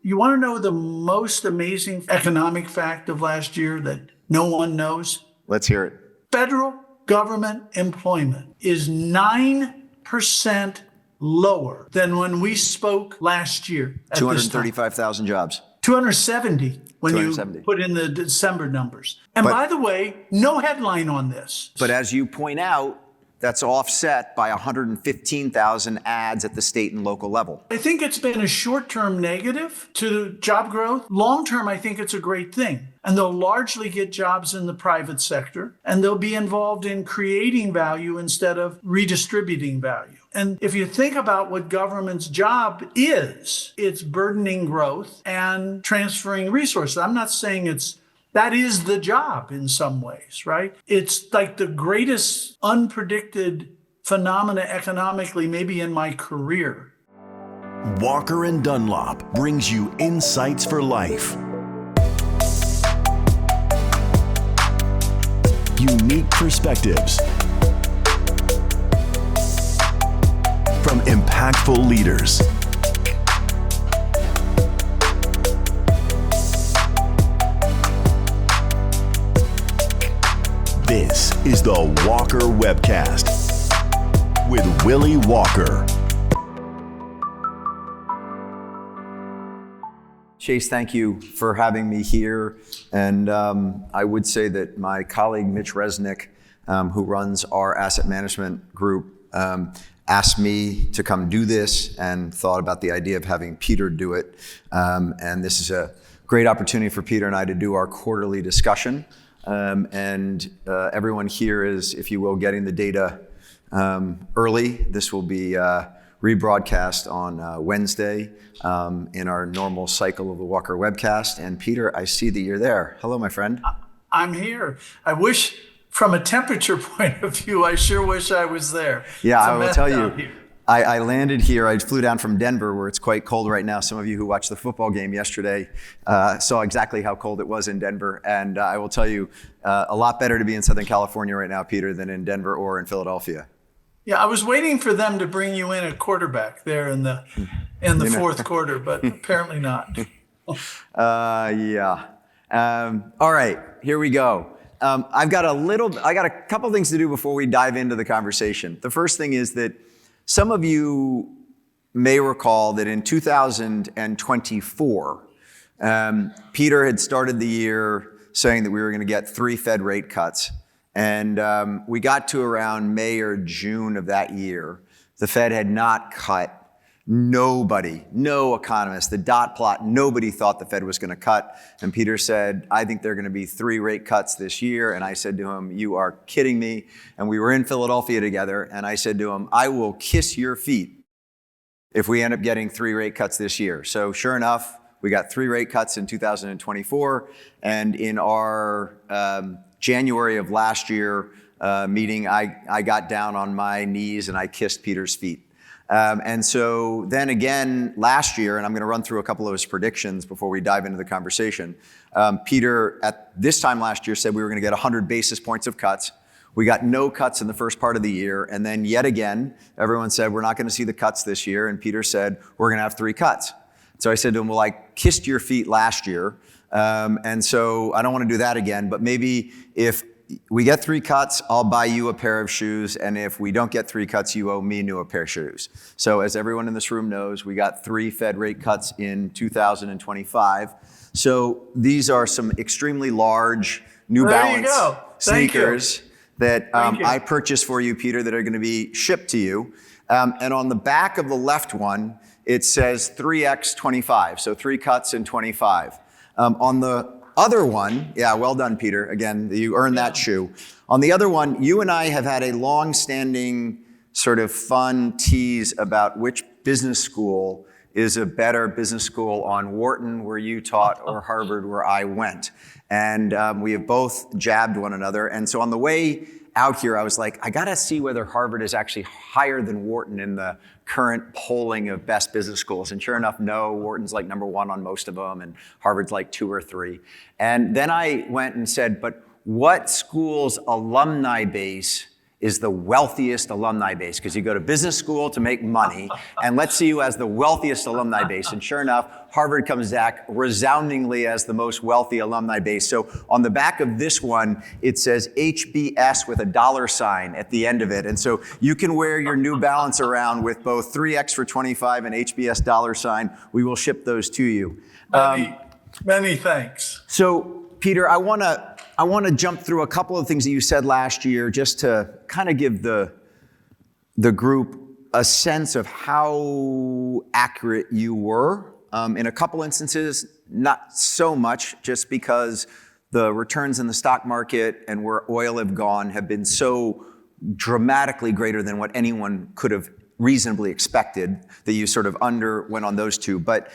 You want to know the most amazing economic fact of last year that no one knows? Let's hear it. Federal government employment is 9% lower than when we spoke last year. 235,000 jobs. 270 when you put in the December numbers. And by the way, no headline on this. But as you point out, that's offset by 115,000 ads at the state and local level. I think it's been a short-term negative to job growth. Long-term, I think it's a great thing. And they'll largely get jobs in the private sector, and they'll be involved in creating value instead of redistributing value. And if you think about what government's job is, it's burdening growth and transferring resources. I'm not saying that is the job in some ways, right? It's like the greatest unpredicted phenomena economically, maybe in my career. Walker & Dunlop brings you insights for life. Unique perspectives from impactful leaders. This is the Walker Webcast with Willy Walker. Chase, thank you for having me here. And I would say that my colleague, Mitch Resnick, who runs our asset management group, asked me to come do this and thought about the idea of having Peter do it. And this is a great opportunity for Peter and I to do our quarterly discussion. Everyone here is, if you will, getting the data early. This will be rebroadcast on Wednesday in our normal cycle of the Walker Webcast. And Peter, I see that you're there. Hello, my friend. I'm here. I wish, from a temperature point of view, I sure wish I was there. Yeah, I will tell you. I landed here. I flew down from Denver, where it's quite cold right now. Some of you who watched the football game yesterday saw exactly how cold it was in Denver. And I will tell you, a lot better to be in Southern California right now, Peter, than in Denver or in Philadelphia. Yeah, I was waiting for them to bring you in a quarterback there in the fourth quarter, but apparently not. Yeah. All right, here we go. I got a couple things to do before we dive into the conversation. The first thing is that some of you may recall that in 2024, Peter had started the year saying that we were going to get 3 Fed rate cuts. And we got to around May or June of that year. The Fed had not cut. Nobody, no economist, the dot plot, nobody thought the Fed was going to cut. And Peter said, I think there are going to be 3 rate cuts this year. And I said to him, you are kidding me. And we were in Philadelphia together. And I said to him, I will kiss your feet if we end up getting 3 rate cuts this year. So sure enough, we got 3 rate cuts in 2024. And in our January of last year meeting, I got down on my knees and I kissed Peter's feet. And so then again last year, and I'm going to run through a couple of his predictions before we dive into the conversation. Peter, at this time last year, said we were going to get 100 basis points of cuts. We got no cuts in the first part of the year. And then yet again, everyone said, we're not going to see the cuts this year. And Peter said, we're going to have 3 cuts. So I said to him, well, I kissed your feet last year. And so I don't want to do that again, but maybe if we get 3 cuts, I'll buy you a pair of shoes. And if we don't get 3 cuts, you owe me a new pair of shoes. So as everyone in this room knows, we got 3 Fed rate cuts in 2025. So these are some extremely large New Balance sneakers that I purchased for you, Peter, that are going to be shipped to you. And on the back of the left one, it says 3x25. So 3 cuts in 25. On the other one, yeah, well done, Peter. Again, you earned that shoe. On the other one, you and I have had a long-standing sort of fun tease about which business school is a better business school on Wharton, where you taught, or Harvard, where I went. And we have both jabbed one another. And so on the way out here, I was like, I got to see whether Harvard is actually higher than Wharton in the current polling of best business schools. And sure enough, no, Wharton's like number 1 on most of them, and Harvard's like 2 or 3. And then I went and said, but what school's alumni base is the wealthiest alumni base, because you go to business school to make money, and let's see who has the wealthiest alumni base. And sure enough, Harvard comes back resoundingly as the most wealthy alumni base. So on the back of this one, it says HBS with a $ at the end of it. And so you can wear your New Balance around with both 3X for 25 and HBS $. We will ship those to you. Many thanks. So Peter, I want to jump through a couple of things that you said last year, just to kind of give the group a sense of how accurate you were. In a couple instances, not so much, just because the returns in the stock market and where oil have gone have been so dramatically greater than what anyone could have reasonably expected that you sort of went on those two. But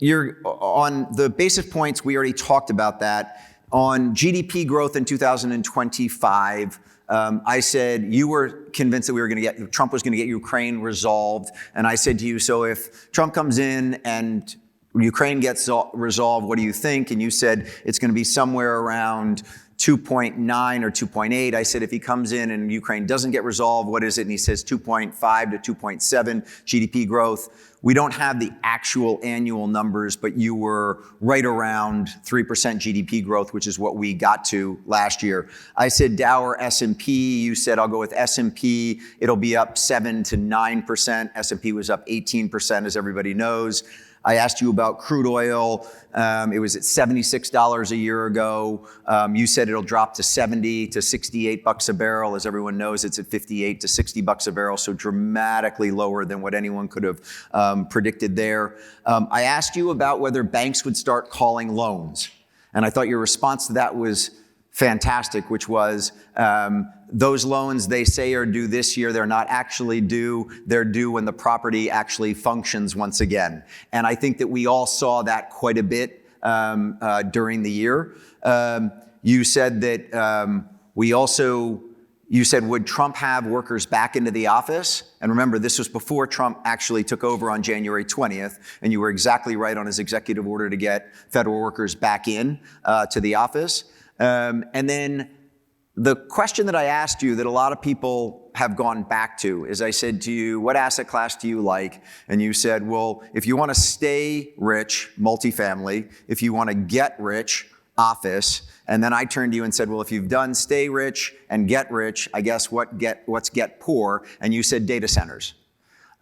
you're on the basis points, we already talked about that. On GDP growth in 2025, I said you were convinced that Trump was going to get Ukraine resolved. And I said to you, so if Trump comes in and Ukraine gets resolved, what do you think? And you said it's going to be somewhere around 2.9 or 2.8. I said, if he comes in and Ukraine doesn't get resolved, what is it? And he says 2.5 to 2.7 GDP growth. We don't have the actual annual numbers, but you were right around 3% GDP growth, which is what we got to last year. I said Dow or S&P. You said, I'll go with S&P. It'll be up 7 to 9%. S&P was up 18%, as everybody knows. I asked you about crude oil. It was at $76 a year ago. You said it'll drop to 70 to 68 bucks a barrel. As everyone knows, it's at 58 to 60 bucks a barrel, so dramatically lower than what anyone could have predicted there. I asked you about whether banks would start calling loans, and I thought your response to that was fantastic, which was those loans they say are due this year, they're not actually due. They're due when the property actually functions once again. And I think that we all saw that quite a bit during the year. You said that you said, would Trump have workers back into the office? And remember, this was before Trump actually took over on January 20th. And you were exactly right on his executive order to get federal workers back in to the office. And then the question that I asked you that a lot of people have gone back to is I said to you, what asset class do you like? And you said, well, if you want to stay rich, multifamily. If you want to get rich, office. And then I turned to you and said, well, if you've done stay rich and get rich, I guess what's get poor? And you said data centers.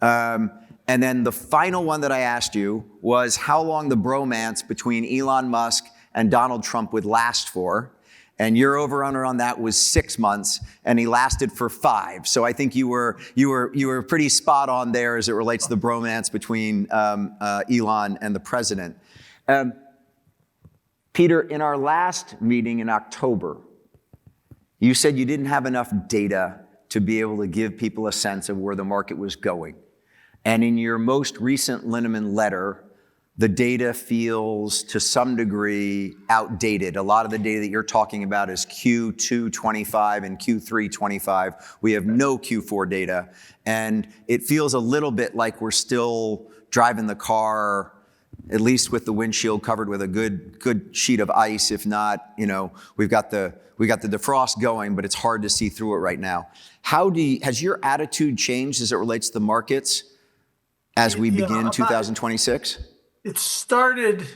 And then the final one that I asked you was how long the bromance between Elon Musk and Donald Trump would last for. And your over-under on that was 6 months, and he lasted for 5. So I think you were pretty spot on there as it relates to the bromance between Elon and the president. Peter, in our last meeting in October, you said you didn't have enough data to be able to give people a sense of where the market was going. And in your most recent Linneman letter, the data feels to some degree outdated. A lot of the data that you're talking about is Q2 25 and Q3 25. We have no Q4 data. And it feels a little bit like we're still driving the car, at least with the windshield covered with a good sheet of ice. If not, we've got the defrost going, but it's hard to see through it right now. Has your attitude changed as it relates to the markets as we begin 2026? It started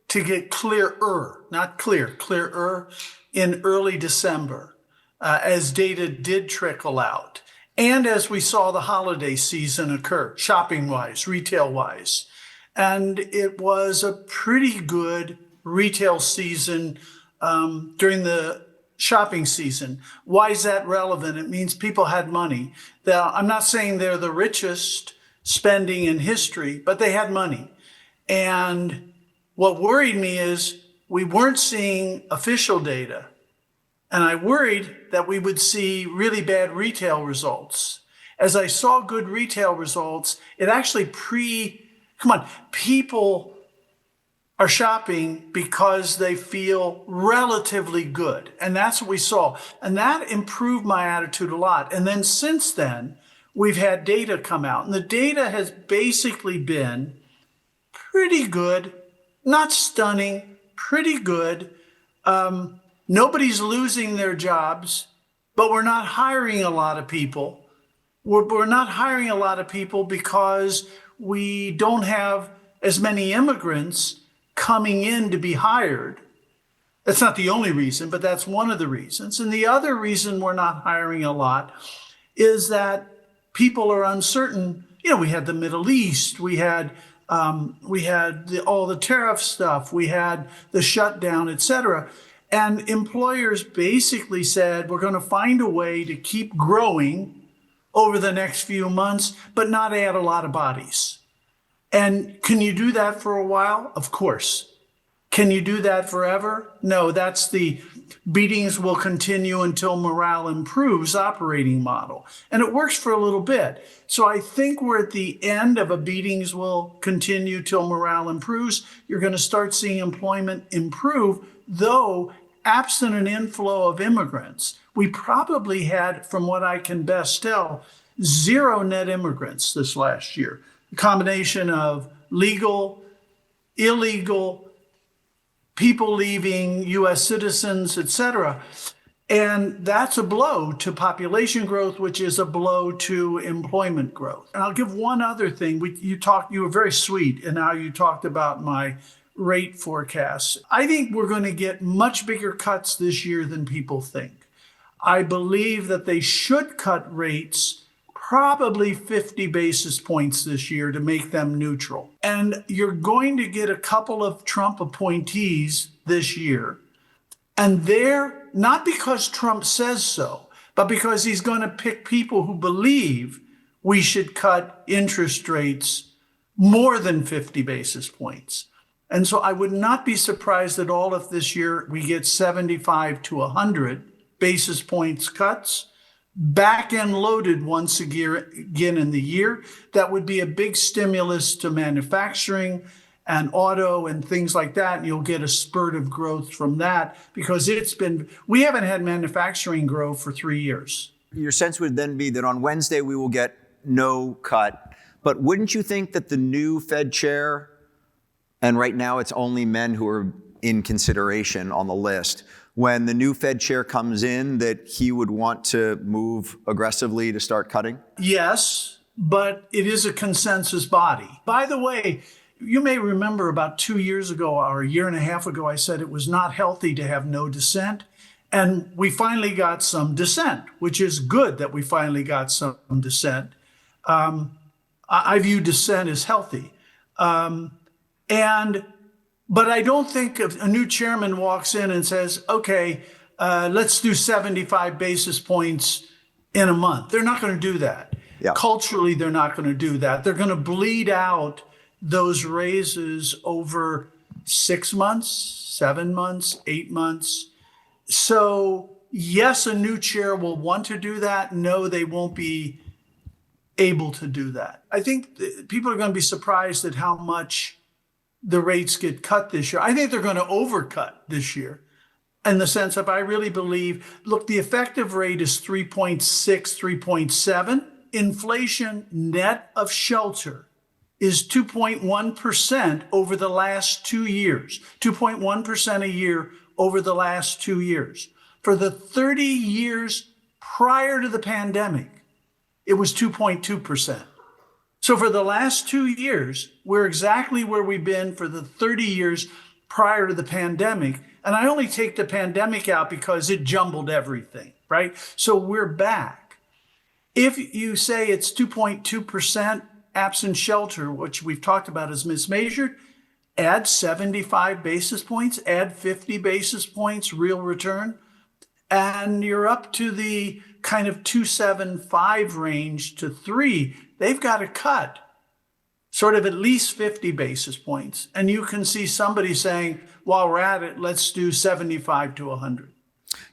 to get clearer, not clear, clearer in early December as data did trickle out. And as we saw the holiday season occur, shopping-wise, retail-wise. And it was a pretty good retail season during the shopping season. Why is that relevant? It means people had money. Now, I'm not saying they're the richest spending in history, but they had money. And what worried me is we weren't seeing official data. And I worried that we would see really bad retail results. As I saw good retail results, it actually people are shopping because they feel relatively good. And that's what we saw. And that improved my attitude a lot. And then since then, we've had data come out. And the data has basically been pretty good, not stunning, pretty good. Nobody's losing their jobs. but we're not hiring a lot of people. We're not hiring a lot of people because we don't have as many immigrants coming in to be hired. That's not the only reason, but that's one of the reasons. And the other reason we're not hiring a lot is that people are uncertain. We had the Middle East, we had all the tariff stuff, we had the shutdown, et cetera. And employers basically said, we're going to find a way to keep growing over the next few months, but not add a lot of bodies. And can you do that for a while? Of course. Can you do that forever? No, that's the beatings will continue until morale improves operating model. And it works for a little bit. So I think we're at the end of a beatings will continue till morale improves. You're going to start seeing employment improve, though absent an inflow of immigrants. We probably had, from what I can best tell, 0 net immigrants this last year. A combination of legal, illegal, people leaving, U.S. citizens, et cetera. And that's a blow to population growth, which is a blow to employment growth. And I'll give one other thing. You were very sweet in how you talked about my rate forecasts. I think we're going to get much bigger cuts this year than people think. I believe that they should cut rates probably 50 basis points this year to make them neutral. And you're going to get a couple of Trump appointees this year. And they're not because Trump says so, but because he's going to pick people who believe we should cut interest rates more than 50 basis points. And so I would not be surprised at all if this year we get 75 to 100 basis points cuts, back end loaded once again in the year. That would be a big stimulus to manufacturing and auto and things like that. And you'll get a spurt of growth from that because we haven't had manufacturing grow for 3 years. Your sense would then be that on Wednesday we will get no cut. But wouldn't you think that the new Fed chair, and right now it's only men who are in consideration on the list, when the new Fed chair comes in, that he would want to move aggressively to start cutting? Yes, but it is a consensus body. By the way, you may remember about 2 years ago or a year and a half ago, I said it was not healthy to have no dissent. And we finally got some dissent, which is good that we finally got some dissent. I view dissent as healthy. But I don't think if a new chairman walks in and says, okay, let's do 75 basis points in a month. They're not going to do that. Yeah. Culturally, they're not going to do that. They're going to bleed out those raises over 6 months, 7 months, 8 months. So yes, a new chair will want to do that. No, they won't be able to do that. I think people are going to be surprised at how much the rates get cut this year. I think they're going to overcut this year in the sense of I really believe, look, the effective rate is 3.6, 3.7. Inflation net of shelter is 2.1% over the last 2 years, 2.1% a year over the last 2 years. For the 30 years prior to the pandemic, it was 2.2%. So for the last 2 years, we're exactly where we've been for the 30 years prior to the pandemic. And I only take the pandemic out because it jumbled everything, right? So we're back. If you say it's 2.2% absent shelter, which we've talked about is mismeasured, add 75 basis points, add 50 basis points real return, and you're up to the kind of 2.75 range to 3. They've got to cut sort of at least 50 basis points. And you can see somebody saying, while we're at it, let's do 75 to 100.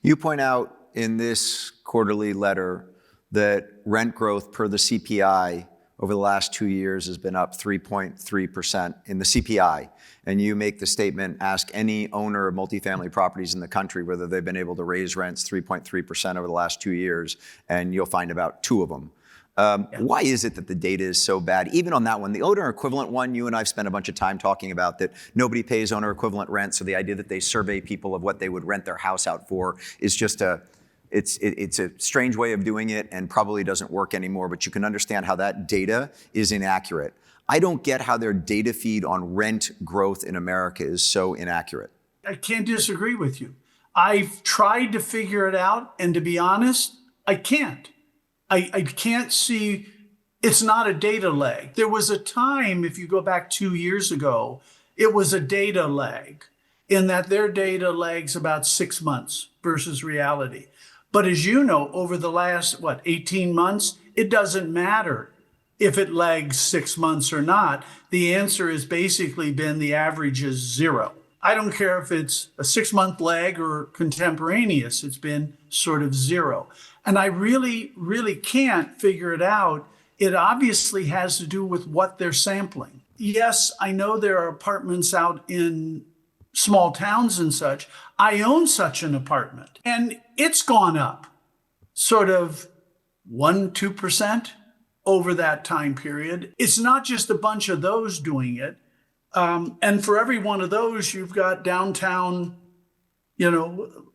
You point out in this quarterly letter that rent growth per the CPI over the last 2 years has been up 3.3% in the CPI. And you make the statement, ask any owner of multifamily properties in the country whether they've been able to raise rents 3.3% over the last 2 years, and you'll find about 2 of them. Why is it that the data is so bad? Even on that one, the owner equivalent one, you and I've spent a bunch of time talking about that nobody pays owner equivalent rent. So the idea that they survey people of what they would rent their house out for is just a It's a strange way of doing it and probably doesn't work anymore, but you can understand how that data is inaccurate. I don't get how their data feed on rent growth in America is so inaccurate. I can't disagree with you. I've tried to figure it out, and to be honest, I can't. I can't see, it's not a data lag. There was a time, if you go back 2 years ago, it was a data lag in that their data lags about 6 months versus reality. But as you know, over the last, 18 months, it doesn't matter if it lags 6 months or not. The answer has basically been the average is 0. I don't care if it's a 6-month lag or contemporaneous, it's been sort of 0. And I really, really can't figure it out. It obviously has to do with what they're sampling. Yes, I know there are apartments out in small towns and such. I own such an apartment, and it's gone up sort of 1-2% over that time period. It's not just a bunch of those doing it. And for every one of those, you've got downtown,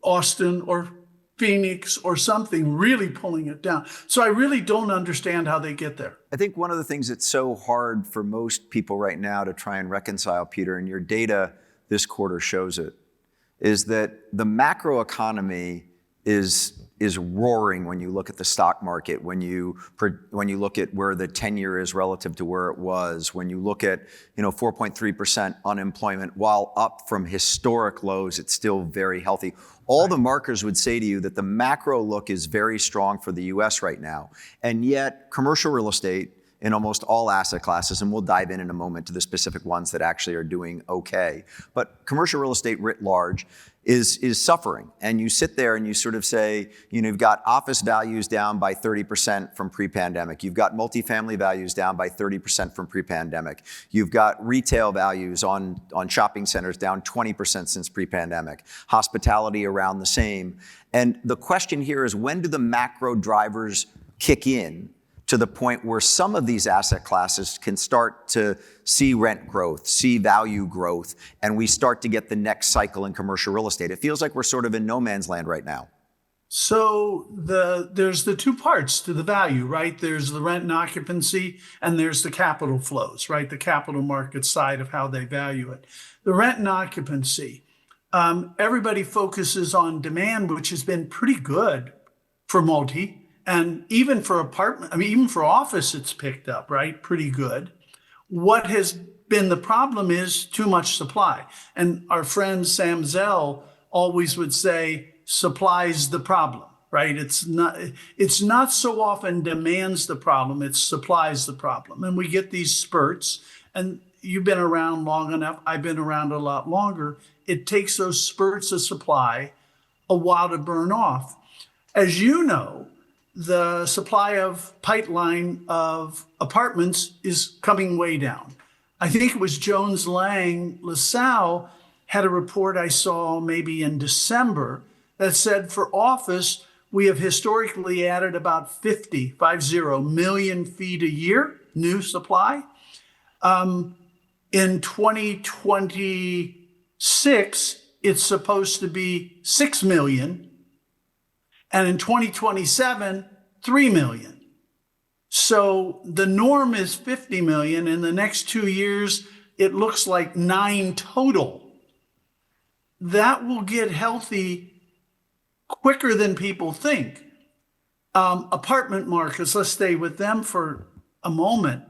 Austin or Phoenix or something really pulling it down. So I really don't understand how they get there. I think one of the things that's so hard for most people right now to try and reconcile, Peter, and your data this quarter shows it, is that the macro economy is roaring when you look at the stock market, when you look at where the 10-year is relative to where it was, when you look at 4.3% unemployment, while up from historic lows, it's still very healthy. All the markers would say to you that the macro look is very strong for the US right now. And yet commercial real estate in almost all asset classes, and we'll dive in a moment to the specific ones that actually are doing okay. But commercial real estate writ large is suffering. And you sit there and you sort of say, you've got office values down by 30% from pre-pandemic. You've got multifamily values down by 30% from pre-pandemic. You've got retail values on shopping centers down 20% since pre-pandemic. Hospitality around the same. And the question here is, when do the macro drivers kick in to the point where some of these asset classes can start to see rent growth, see value growth, and we start to get the next cycle in commercial real estate? It feels like we're sort of in no man's land right now. So there's the two parts to the value, right? There's the rent and occupancy, and there's the capital flows, right? The capital market side of how they value it. The rent and occupancy, everybody focuses on demand, which has been pretty good for multi. And even for even for office, it's picked up, right? Pretty good. What has been the problem is too much supply. And our friend Sam Zell always would say, supply's the problem, right? It's not so often demand's the problem, it's supply's the problem. And we get these spurts, and you've been around long enough, I've been around a lot longer. It takes those spurts of supply a while to burn off. As you know, the supply of pipeline of apartments is coming way down. I think it was Jones Lang LaSalle had a report I saw maybe in December that said for office, we have historically added about 50 million feet a year, new supply. In 2026, it's supposed to be 6 million. And in 2027, 3 million. So the norm is 50 million. In the next 2 years, it looks like 9 total. That will get healthy quicker than people think. Apartment markets, let's stay with them for a moment.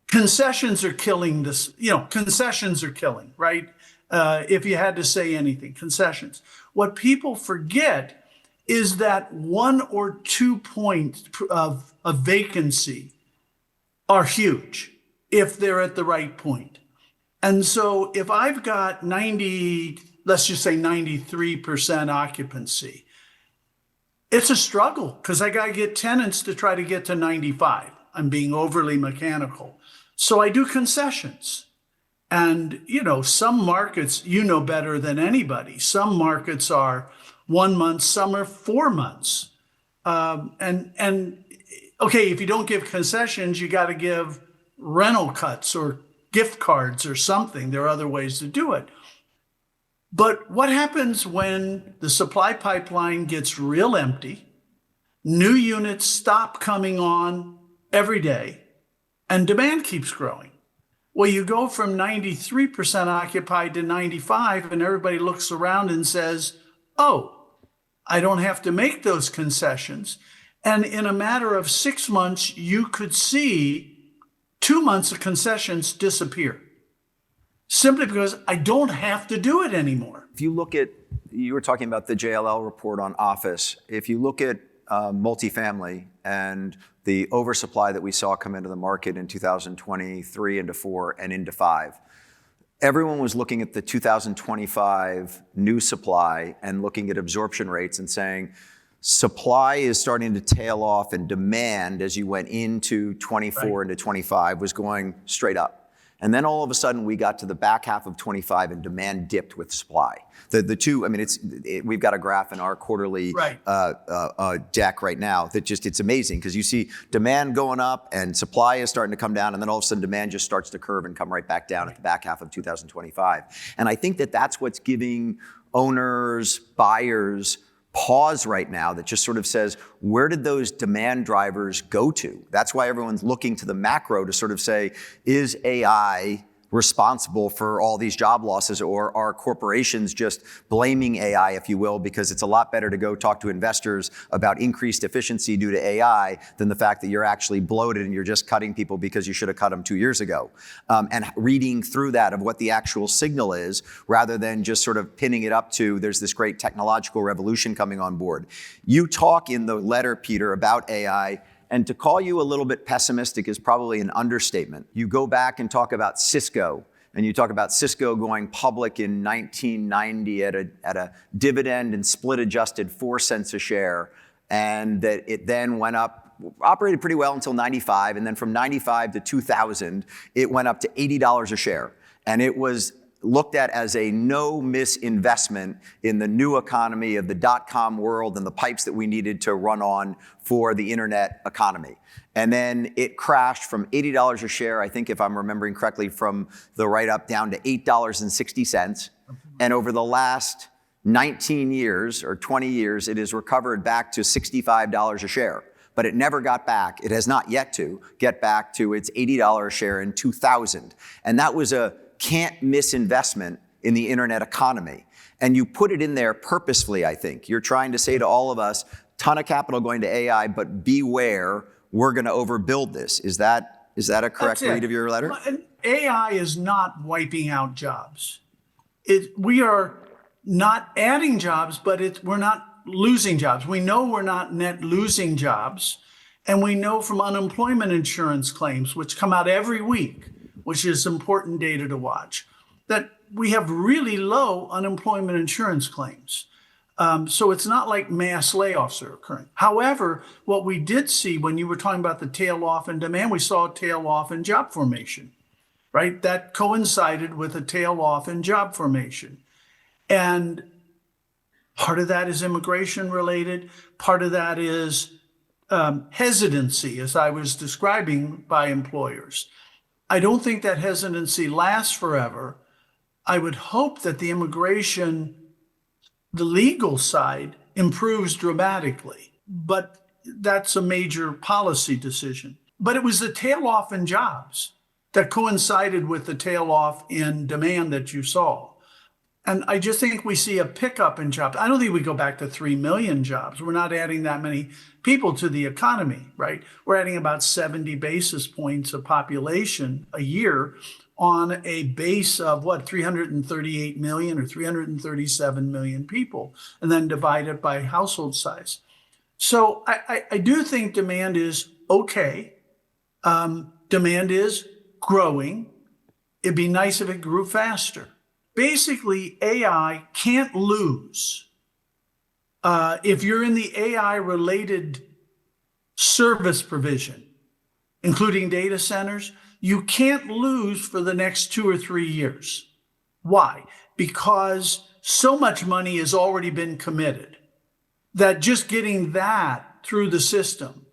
Concessions are killing this. Concessions are killing, right? If you had to say anything, concessions. What people forget is that 1 or 2 points of vacancy are huge if they're at the right point. And so if I've got let's just say 93% occupancy, it's a struggle because I got to get tenants to try to get to 95. I'm being overly mechanical. So I do concessions. And, some markets, better than anybody. Some markets are 1 month, some are 4 months. Okay, if you don't give concessions, you got to give rental cuts or gift cards or something. There are other ways to do it. But what happens when the supply pipeline gets real empty, new units stop coming on every day, and demand keeps growing? Well, you go from 93% occupied to 95, and everybody looks around and says, oh, I don't have to make those concessions. And in a matter of 6 months, you could see 2 months of concessions disappear, simply because I don't have to do it anymore. If you look at, you were talking about the JLL report on office. If you look at multifamily and the oversupply that we saw come into the market in 2023 into 4 and into 5, everyone was looking at the 2025 new supply and looking at absorption rates and saying, supply is starting to tail off and demand as you went into 24 into 25 was going straight up. And then all of a sudden we got to the back half of 25 and demand dipped with supply. The two, I mean, we've got a graph in our quarterly deck right now that just, it's amazing because you see demand going up and supply is starting to come down, and then all of a sudden demand just starts to curve and come right back down at the back half of 2025. And I think that that's what's giving owners, buyers, pause right now that just sort of says, where did those demand drivers go to? That's why everyone's looking to the macro to sort of say, is AI responsible for all these job losses, or are corporations just blaming AI, if you will, because it's a lot better to go talk to investors about increased efficiency due to AI than the fact that you're actually bloated and you're just cutting people because you should have cut them 2 years ago. And reading through that of what the actual signal is, rather than just sort of pinning it up to there's this great technological revolution coming on board. You talk in the letter, Peter, about AI, and to call you a little bit pessimistic is probably an understatement. You go back and talk about Cisco, and you talk about Cisco going public in 1990 at a dividend and split adjusted 4 cents a share, and that it then went up, operated pretty well until 95, and then from 95 to 2000, it went up to $80 a share. And it was looked at as a no-miss investment in the new economy of the dot-com world and the pipes that we needed to run on for the internet economy. And then it crashed from $80 a share, I think if I'm remembering correctly, from the write-up down to $8.60. And over the last 19 years or 20 years, it has recovered back to $65 a share. But it never got back, it has not yet to get back to its $80 a share in 2000. And that was a can't miss investment in the internet economy. And you put it in there purposefully, I think. You're trying to say to all of us, ton of capital going to AI, but beware, we're going to overbuild this. Is that a correct read of your letter? AI is not wiping out jobs. We are not adding jobs, but we're not losing jobs. We know we're not net losing jobs. And we know from unemployment insurance claims, which come out every week, which is important data to watch, that we have really low unemployment insurance claims. So it's not like mass layoffs are occurring. However, what we did see when you were talking about the tail off in demand, we saw a tail off in job formation, right? That coincided with a tail off in job formation. And part of that is immigration related. Part of that is hesitancy, as I was describing, by employers. I don't think that hesitancy lasts forever. I would hope that the legal side improves dramatically, but that's a major policy decision. But it was the tail off in jobs that coincided with the tail off in demand that you saw. And I just think we see a pickup in jobs. I don't think we go back to 3 million jobs. We're not adding that many people to the economy, right? We're adding about 70 basis points of population a year on a base of 338 million or 337 million people, and then divide it by household size. So I do think demand is okay. Demand is growing. It'd be nice if it grew faster. Basically, AI can't lose. If you're in the AI-related service provision, including data centers, you can't lose for the next 2 or 3 years. Why? Because so much money has already been committed that just getting that through the system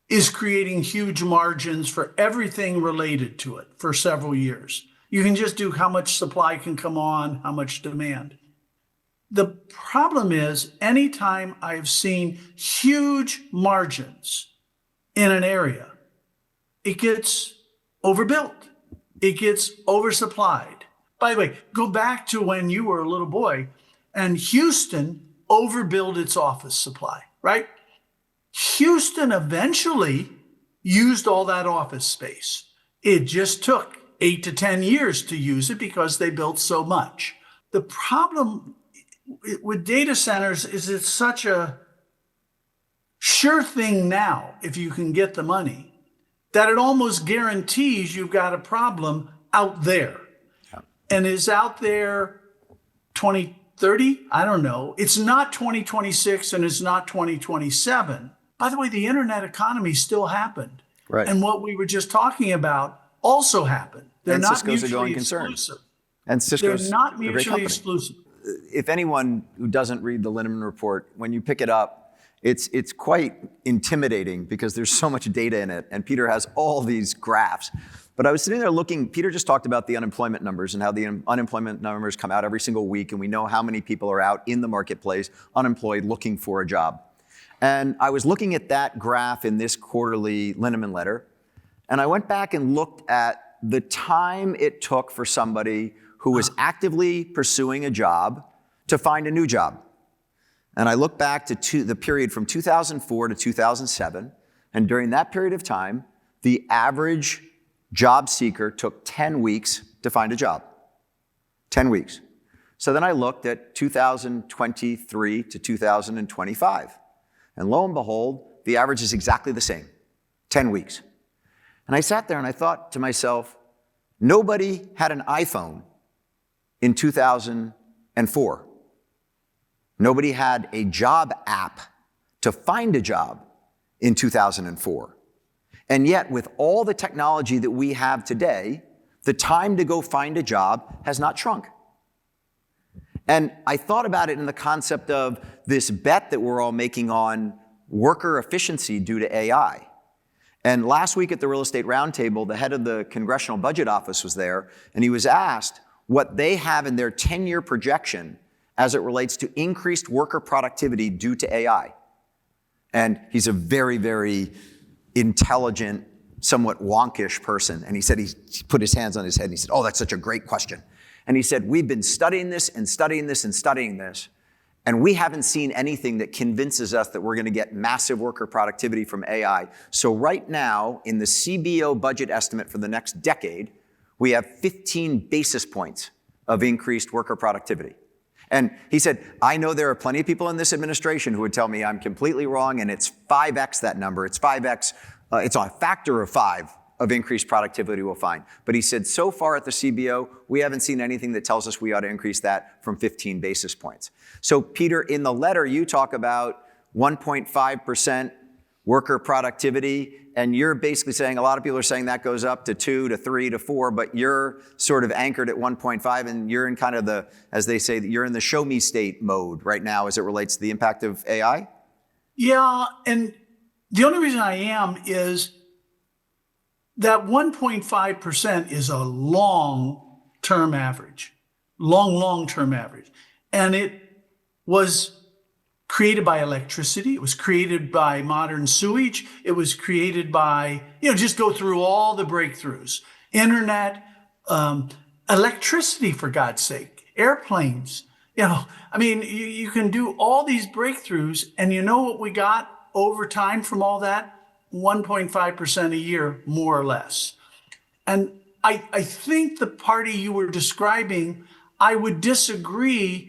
is creating huge margins for everything related to it for several years. You can just do how much supply can come on, how much demand. The problem is, anytime I've seen huge margins in an area, it gets overbuilt. It gets oversupplied. By the way, go back to when you were a little boy and Houston overbuilt its office supply, right? Houston eventually used all that office space. It just took 8 to 10 years to use it because they built so much. The problem with data centers is it's such a sure thing now, if you can get the money, that it almost guarantees you've got a problem out there. Yeah. And is out there 2030? I don't know. It's not 2026 and it's not 2027. By the way, the internet economy still happened. Right. And what we were just talking about also happened. They're and not Cisco's mutually a going exclusive. concern. And Cisco's They're not mutually exclusive. If anyone who doesn't read the Linneman report, when you pick it up, it's quite intimidating because there's so much data in it, and Peter has all these graphs. But I was sitting there looking, Peter just talked about the unemployment numbers and how the unemployment numbers come out every single week, and we know how many people are out in the marketplace, unemployed, looking for a job. And I was looking at that graph in this quarterly Linneman letter, and I went back and looked at the time it took for somebody who was actively pursuing a job to find a new job. And I look back to the period from 2004 to 2007, and during that period of time, the average job seeker took 10 weeks to find a job. 10 weeks. So then I looked at 2023 to 2025, and lo and behold, the average is exactly the same, 10 weeks. And I sat there and I thought to myself, nobody had an iPhone in 2004. Nobody had a job app to find a job in 2004. And yet, with all the technology that we have today, the time to go find a job has not shrunk. And I thought about it in the concept of this bet that we're all making on worker efficiency due to AI. And last week at the Real Estate Roundtable, the head of the Congressional Budget Office was there, and he was asked what they have in their 10-year projection as it relates to increased worker productivity due to AI. And he's a very, very intelligent, somewhat wonkish person. And he said, he put his hands on his head and he said, oh, that's such a great question. And he said, we've been studying this and studying this and studying this, and we haven't seen anything that convinces us that we're going to get massive worker productivity from AI. So right now, in the CBO budget estimate for the next decade, we have 15 basis points of increased worker productivity. And he said, I know there are plenty of people in this administration who would tell me I'm completely wrong, and it's 5x that number. It's 5x, it's a factor of 5 of increased productivity we'll find. But he said, so far at the CBO, we haven't seen anything that tells us we ought to increase that from 15 basis points. So Peter, in the letter, you talk about 1.5% worker productivity, and you're basically saying, a lot of people are saying that goes up to 2 to 3 to 4, but you're sort of anchored at 1.5, and you're in kind of the, as they say, you're in the show me state mode right now as it relates to the impact of AI? Yeah, and the only reason I am is that 1.5% is a long-term average, long-term average. And it was created by electricity. It was created by modern sewage. It was created by, just go through all the breakthroughs. Internet, electricity, for God's sake, airplanes. You can do all these breakthroughs, and you know what we got over time from all that? 1.5% a year, more or less. And I think the party you were describing, I would disagree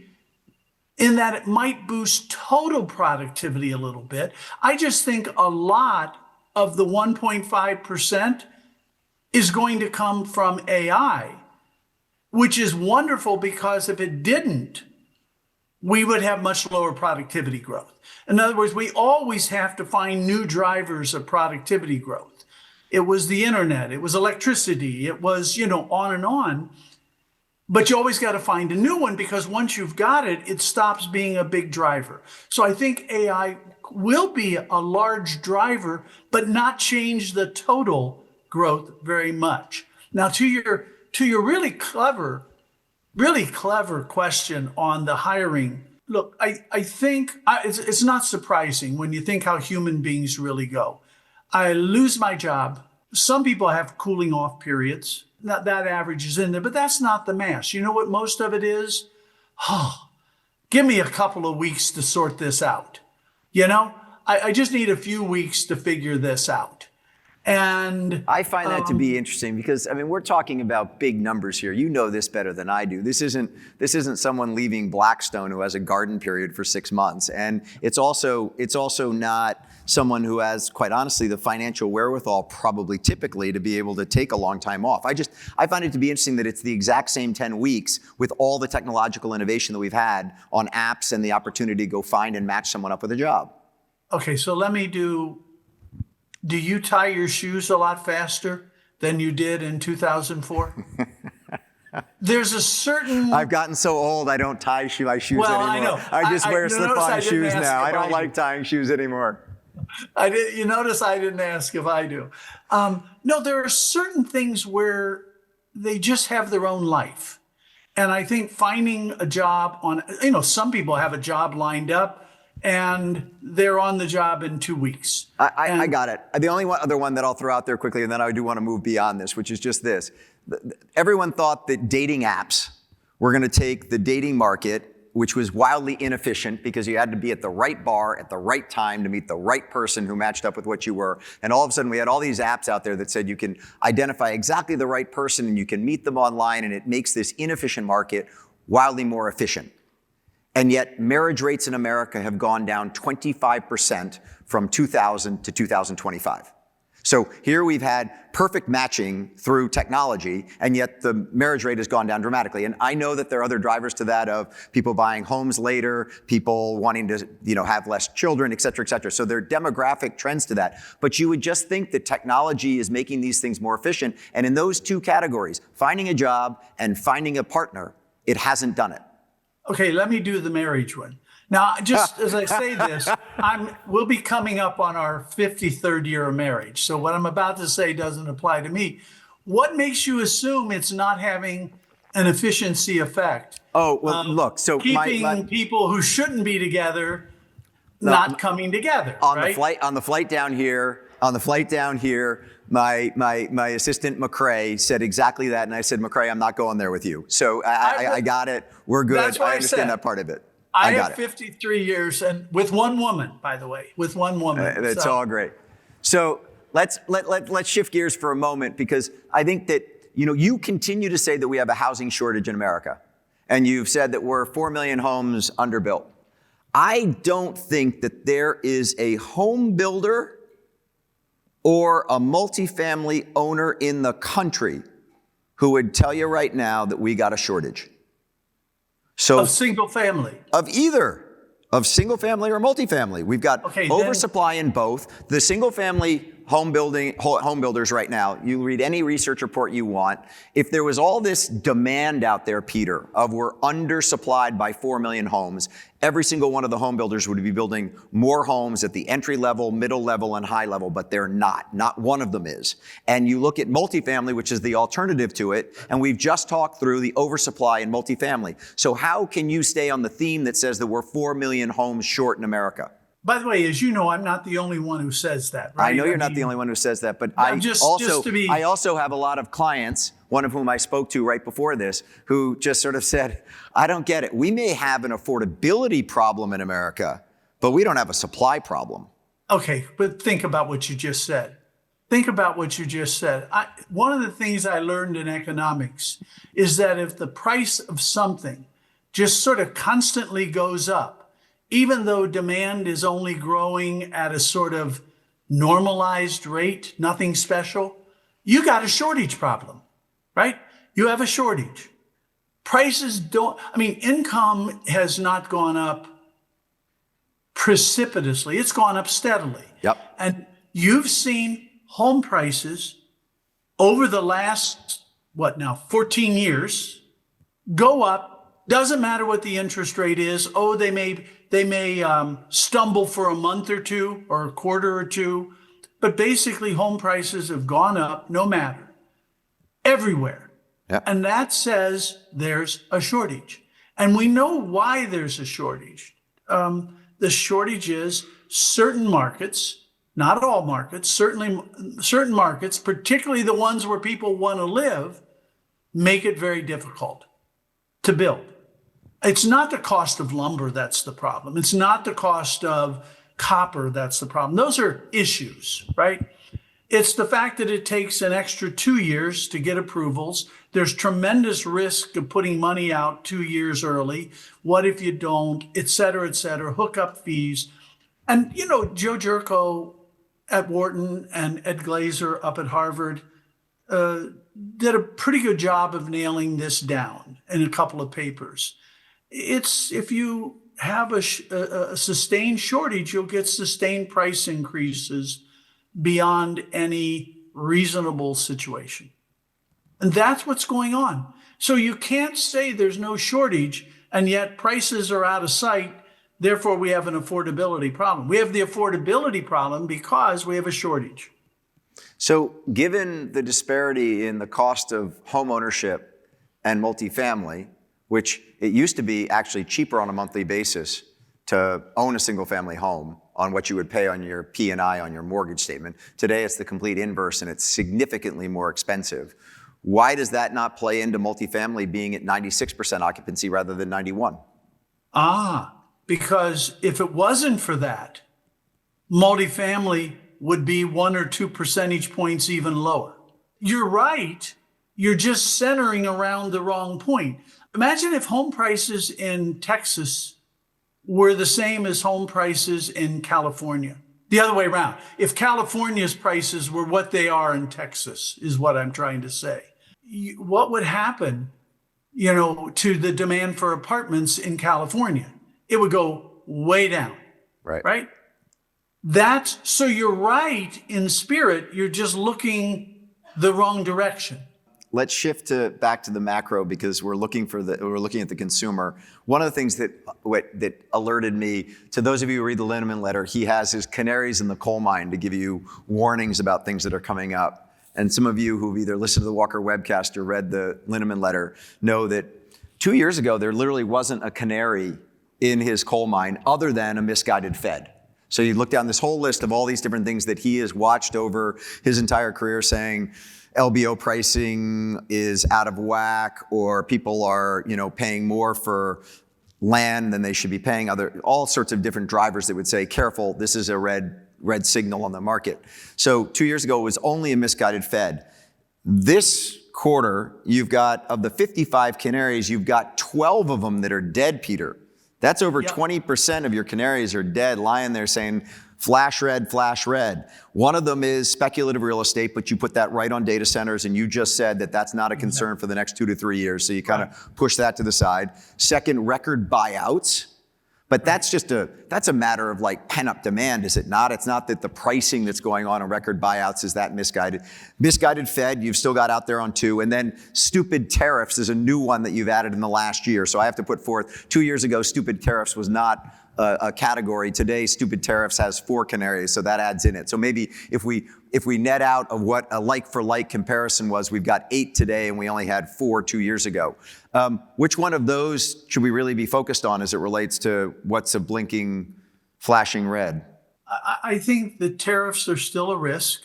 in that it might boost total productivity a little bit. I just think a lot of the 1.5% is going to come from AI, which is wonderful because if it didn't, we would have much lower productivity growth. In other words, we always have to find new drivers of productivity growth. It was the internet, it was electricity, it was, on and on. But you always got to find a new one because once you've got it, it stops being a big driver. So I think AI will be a large driver, but not change the total growth very much. Now, to your really clever question on the hiring Look, I think it's not surprising when you think how human beings really go. I lose my job. Some people have cooling off periods. That average is in there, but that's not the mass. You know what most of it is? Oh, give me a couple of weeks to sort this out. You know, I just need a few weeks to figure this out. And I find that to be interesting because, I mean, we're talking about big numbers here. You know this better than I do. This isn't someone leaving Blackstone who has a garden period for 6 months. And it's also not someone who has, quite honestly, the financial wherewithal probably typically to be able to take a long time off. I find it to be interesting that it's the exact same 10 weeks with all the technological innovation that we've had on apps and the opportunity to go find and match someone up with a job. okay, so let me do you tie your shoes a lot faster than you did in 2004? There's a certain... I've gotten so old, I don't tie my shoes Well, anymore. I know. I just wear notice I slip-on didn't shoes ask now. if I don't I like do. tying shoes anymore. You notice I didn't ask if I do. No, there are certain things where they just have their own life. And I think finding a job some people have a job lined up and they're on the job in 2 weeks. I got it. The only other one that I'll throw out there quickly, and then I do want to move beyond this, which is just this. Everyone thought that dating apps were going to take the dating market, which was wildly inefficient because you had to be at the right bar at the right time to meet the right person who matched up with what you were. And all of a sudden we had all these apps out there that said you can identify exactly the right person and you can meet them online, and it makes this inefficient market wildly more efficient. And yet marriage rates in America have gone down 25% from 2000 to 2025. So here we've had perfect matching through technology, and yet the marriage rate has gone down dramatically. And I know that there are other drivers to that of people buying homes later, people wanting to, have less children, et cetera, et cetera. So there are demographic trends to that. But you would just think that technology is making these things more efficient. And in those two categories, finding a job and finding a partner, it hasn't done it. Okay, let me do the marriage one. Now, just as I say this, we'll be coming up on our 53rd year of marriage. So what I'm about to say doesn't apply to me. What makes you assume it's not having an efficiency effect? Oh, well, look, so keeping people who shouldn't be together not coming together. On right? the flight down here, my assistant McCrae said exactly that, and I said, McCrae, I'm not going there with you. So I got it. We're good. That's what I understand said. That part of it. I got have it. 53 years, and with one woman, by the way, with one woman. That's all great. So let's shift gears for a moment, because I think that you continue to say that we have a housing shortage in America, and you've said that we're 4 million homes underbuilt. I don't think that there is a home builder or a multifamily owner in the country who would tell you right now that we got a shortage. So of single family. Of either. Of single family or multifamily. We've got oversupply in both. The single family home builders right now, you read any research report you want. If there was all this demand out there, Peter, of we're undersupplied by 4 million homes, every single one of the home builders would be building more homes at the entry level, middle level, and high level, but they're not. Not one of them is. And you look at multifamily, which is the alternative to it, and we've just talked through the oversupply in multifamily. So how can you stay on the theme that says that we're 4 million homes short in America? By the way, as you know, I'm not the only one who says that, right? I know you're not the only one who says that, but I also have a lot of clients, one of whom I spoke to right before this, who just sort of said, I don't get it. We may have an affordability problem in America, but we don't have a supply problem. Okay, but think about what you just said. Think about what you just said. One of the things I learned in economics is that if the price of something just sort of constantly goes up, even though demand is only growing at a sort of normalized rate, nothing special, you got a shortage problem, right? You have a shortage. Prices income has not gone up precipitously. It's gone up steadily. Yep. And you've seen home prices over the last, 14 years go up. Doesn't matter what the interest rate is. Oh, they may stumble for a month or two or a quarter or two, but basically home prices have gone up no matter, everywhere. Yep. And that says there's a shortage. And we know why there's a shortage. The shortage is certain markets, not all markets, certainly certain markets, particularly the ones where people want to live, make it very difficult to build. It's not the cost of lumber that's the problem. It's not the cost of copper that's the problem. Those are issues, right? It's the fact that it takes an extra 2 years to get approvals. There's tremendous risk of putting money out 2 years early. What if you don't, et cetera, hookup fees. And, Joe Jerko at Wharton and Ed Glazer up at Harvard did a pretty good job of nailing this down in a couple of papers. It's if you have a sustained shortage, you'll get sustained price increases beyond any reasonable situation. And that's what's going on. So you can't say there's no shortage and yet prices are out of sight. Therefore, we have an affordability problem. We have the affordability problem because we have a shortage. So given the disparity in the cost of home ownership and multifamily, which it used to be actually cheaper on a monthly basis to own a single family home on what you would pay on your P&I on your mortgage statement. Today, it's the complete inverse and it's significantly more expensive. Why does that not play into multifamily being at 96% occupancy rather than 91? Because if it wasn't for that, multifamily would be 1 or 2 percentage points even lower. You're right. You're just centering around the wrong point. Imagine if home prices in Texas were the same as home prices in California. The other way around. If California's prices were what they are in Texas, is what I'm trying to say. What would happen, to the demand for apartments in California? It would go way down. Right? So you're right in spirit. You're just looking the wrong direction. Let's shift back to the macro because we're looking at the consumer. One of the things that alerted me, to those of you who read the Linneman letter, he has his canaries in the coal mine to give you warnings about things that are coming up. And some of you who've either listened to the Walker webcast or read the Linneman letter know that 2 years ago, there literally wasn't a canary in his coal mine other than a misguided Fed. So you look down this whole list of all these different things that he has watched over his entire career saying, LBO pricing is out of whack, or people are, paying more for land than they should be paying. All sorts of different drivers that would say, careful, this is a red signal on the market. So 2 years ago, it was only a misguided Fed. This quarter, you've got, of the 55 canaries, you've got 12 of them that are dead, Peter. That's over 20% of your canaries are dead, lying there saying, flash red, flash red. One of them is speculative real estate, but you put that right on data centers, and you just said that that's not a concern for the next 2 to 3 years, so you kind of push that to the side. Second, record buyouts. But that's a matter of like pent-up demand, is it not? It's not that the pricing that's going on in record buyouts is that misguided. Misguided Fed, you've still got out there on 2. And then stupid tariffs is a new one that you've added in the last year. So I have to put forth, 2 years ago, stupid tariffs was not a category. Today, stupid tariffs has 4 canaries, so that adds in it. So maybe if we net out of what a like-for-like comparison was, we've got 8 today, and we only had 4 2 years ago. Which one of those should we really be focused on as it relates to what's a blinking, flashing red? I think the tariffs are still a risk.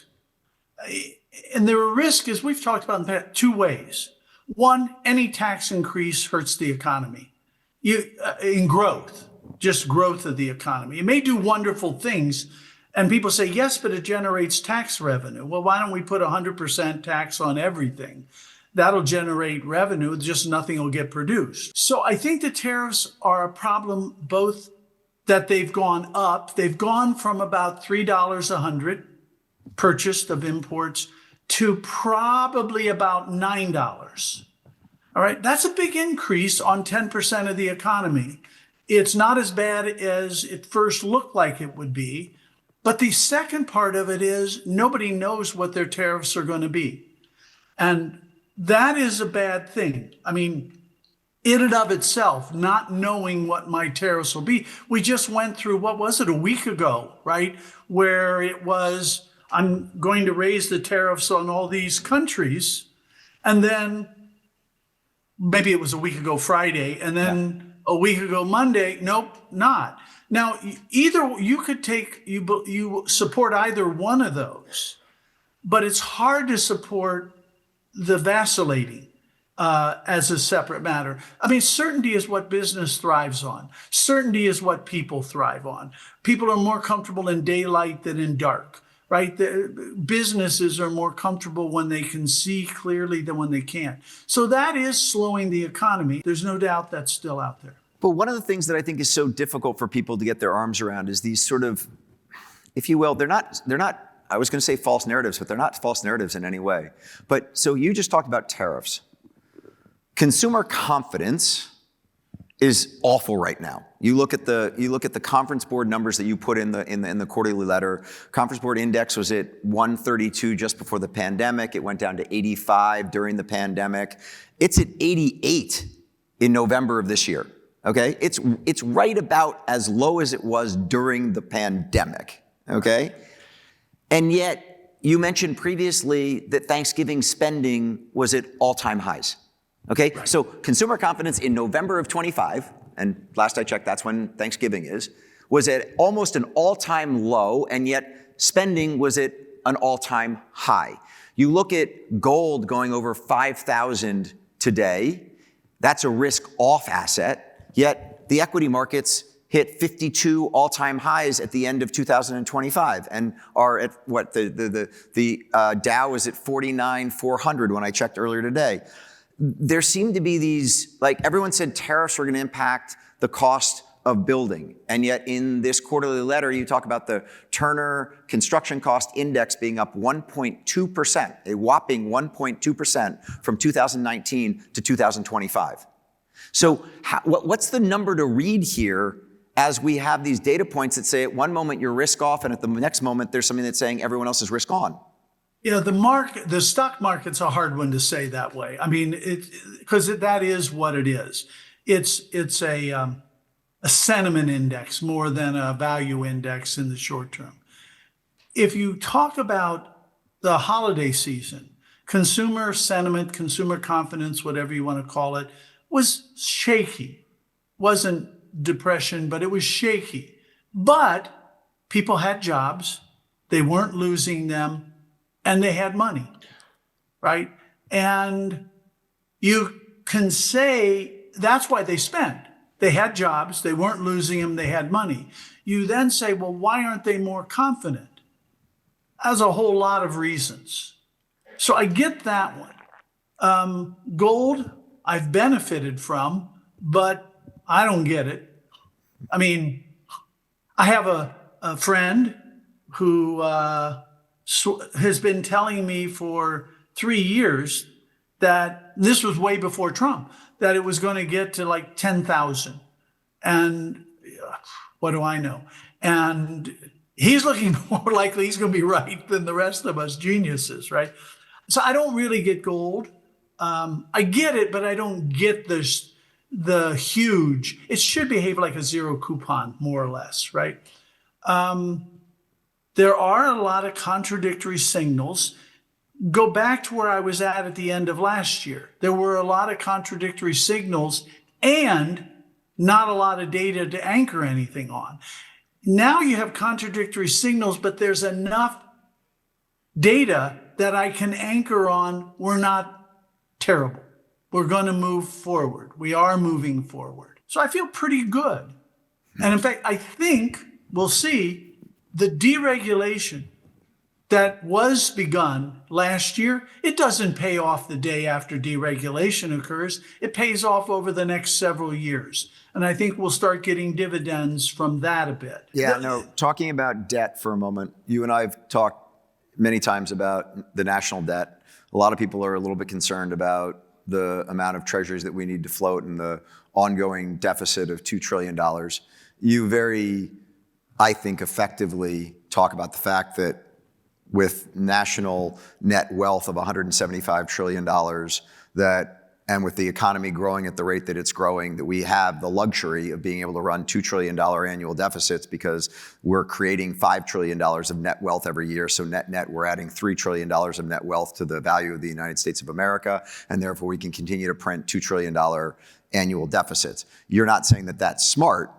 And they're a risk, as we've talked about in the past, 2 ways. One, any tax increase hurts the economy in growth. Just growth of the economy. It may do wonderful things. And people say, yes, but it generates tax revenue. Well, why don't we put 100% tax on everything? That'll generate revenue, just nothing will get produced. So I think the tariffs are a problem, both that they've gone up. They've gone from about $3 a hundred purchased of imports to probably about $9. All right, that's a big increase on 10% of the economy. It's not as bad as it first looked like it would be. But the second part of it is nobody knows what their tariffs are going to be. And that is a bad thing. I mean, in and of itself, not knowing what my tariffs will be. We just went through, what was it, a week ago, right? Where it was, I'm going to raise the tariffs on all these countries. And then maybe it was a week ago Friday, and then a week ago Monday, nope, not. Now, either you could you support either one of those, but it's hard to support the vacillating as a separate matter. I mean, certainty is what business thrives on. Certainty is what people thrive on. People are more comfortable in daylight than in dark, right? Businesses are more comfortable when they can see clearly than when they can't. So that is slowing the economy. There's no doubt that's still out there. But one of the things that I think is so difficult for people to get their arms around is these sort of, if you will, they're not, I was going to say false narratives, but they're not false narratives in any way. But so you just talked about tariffs. Consumer confidence is awful right now. You look at the Conference Board numbers that you put in the quarterly letter. Conference Board index was at 132 just before the pandemic. It went down to 85 during the pandemic. It's at 88 in November of this year. Okay, it's right about as low as it was during the pandemic. Okay, and yet you mentioned previously that Thanksgiving spending was at all-time highs. Okay, right. So consumer confidence in November of 25, and last I checked, that's when Thanksgiving is, was at almost an all-time low, and yet spending was at an all-time high. You look at gold going over 5,000 today, that's a risk-off asset. Yet the equity markets hit 52 all-time highs at the end of 2025 and are at what the Dow is at 49,400 when I checked earlier today. There seem to be these, like everyone said tariffs were going to impact the cost of building. And yet in this quarterly letter, you talk about the Turner Construction Cost Index being up 1.2%, a whopping 1.2% from 2019 to 2025. So what's the number to read here as we have these data points that say at one moment you're risk off and at the next moment there's something that's saying everyone else is risk on? Yeah, the stock market's a hard one to say that way. I mean, because that is what it is. It's a sentiment index more than a value index in the short term. If you talk about the holiday season, consumer sentiment, consumer confidence, whatever you want to call it, was shaky. Wasn't depression, but it was shaky. But people had jobs, they weren't losing them, and they had money, right? And you can say that's why they spent. They had jobs, they weren't losing them, they had money. You then say, well, why aren't they more confident? There's a whole lot of reasons. So I get that one. Gold, I've benefited from, but I don't get it. I mean, I have a friend who has been telling me for 3 years that this was way before Trump, that it was going to get to like 10,000. And what do I know? And he's looking more likely he's going to be right than the rest of us geniuses, right? So I don't really get gold. I get it, but I don't get the huge, it should behave like a zero coupon, more or less, right? There are a lot of contradictory signals. Go back to where I was at the end of last year. There were a lot of contradictory signals and not a lot of data to anchor anything on. Now you have contradictory signals, but there's enough data that I can anchor on. We're not terrible. We're going to move forward. We are moving forward. So I feel pretty good. And in fact, I think we'll see the deregulation that was begun last year. It doesn't pay off the day after deregulation occurs. It pays off over the next several years. And I think we'll start getting dividends from that a bit. Yeah, no, talking about debt for a moment, you and I have talked many times about the national debt. A lot of people are a little bit concerned about the amount of treasuries that we need to float and the ongoing deficit of $2 trillion. You very, I think, effectively talk about the fact that with national net wealth of $175 trillion, that and with the economy growing at the rate that it's growing, that we have the luxury of being able to run $2 trillion annual deficits because we're creating $5 trillion of net wealth every year. So net, we're adding $3 trillion of net wealth to the value of the United States of America, and therefore we can continue to print $2 trillion annual deficits. You're not saying that that's smart,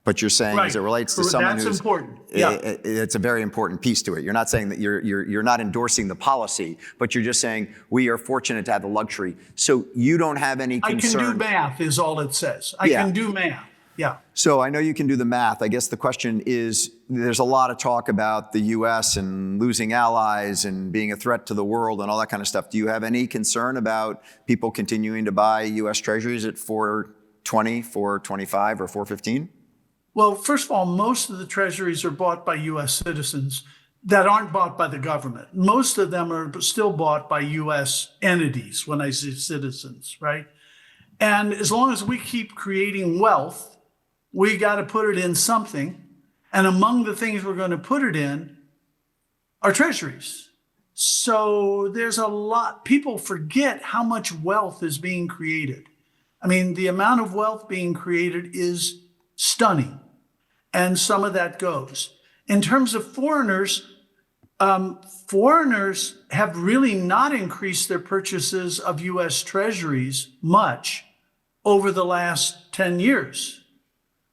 but you're saying as it relates to someone that's who's important. Yeah. It's a very important piece to it. You're not saying that you're not endorsing the policy, but you're just saying we are fortunate to have the luxury. So you don't have any concern. I can do math is all it says. I can do math. Yeah. So I know you can do the math. I guess the question is, there's a lot of talk about the U.S. and losing allies and being a threat to the world and all that kind of stuff. Do you have any concern about people continuing to buy U.S. Treasuries at 4.20, 4.25, or 4.15? Well, first of all, most of the treasuries are bought by U.S. citizens that aren't bought by the government. Most of them are still bought by U.S. entities when I say citizens, right? And as long as we keep creating wealth, we got to put it in something. And among the things we're going to put it in are treasuries. So there's a lot, people forget how much wealth is being created. I mean, the amount of wealth being created is stunning. And some of that goes. In terms of foreigners, foreigners have really not increased their purchases of U.S. treasuries much over the last 10 years.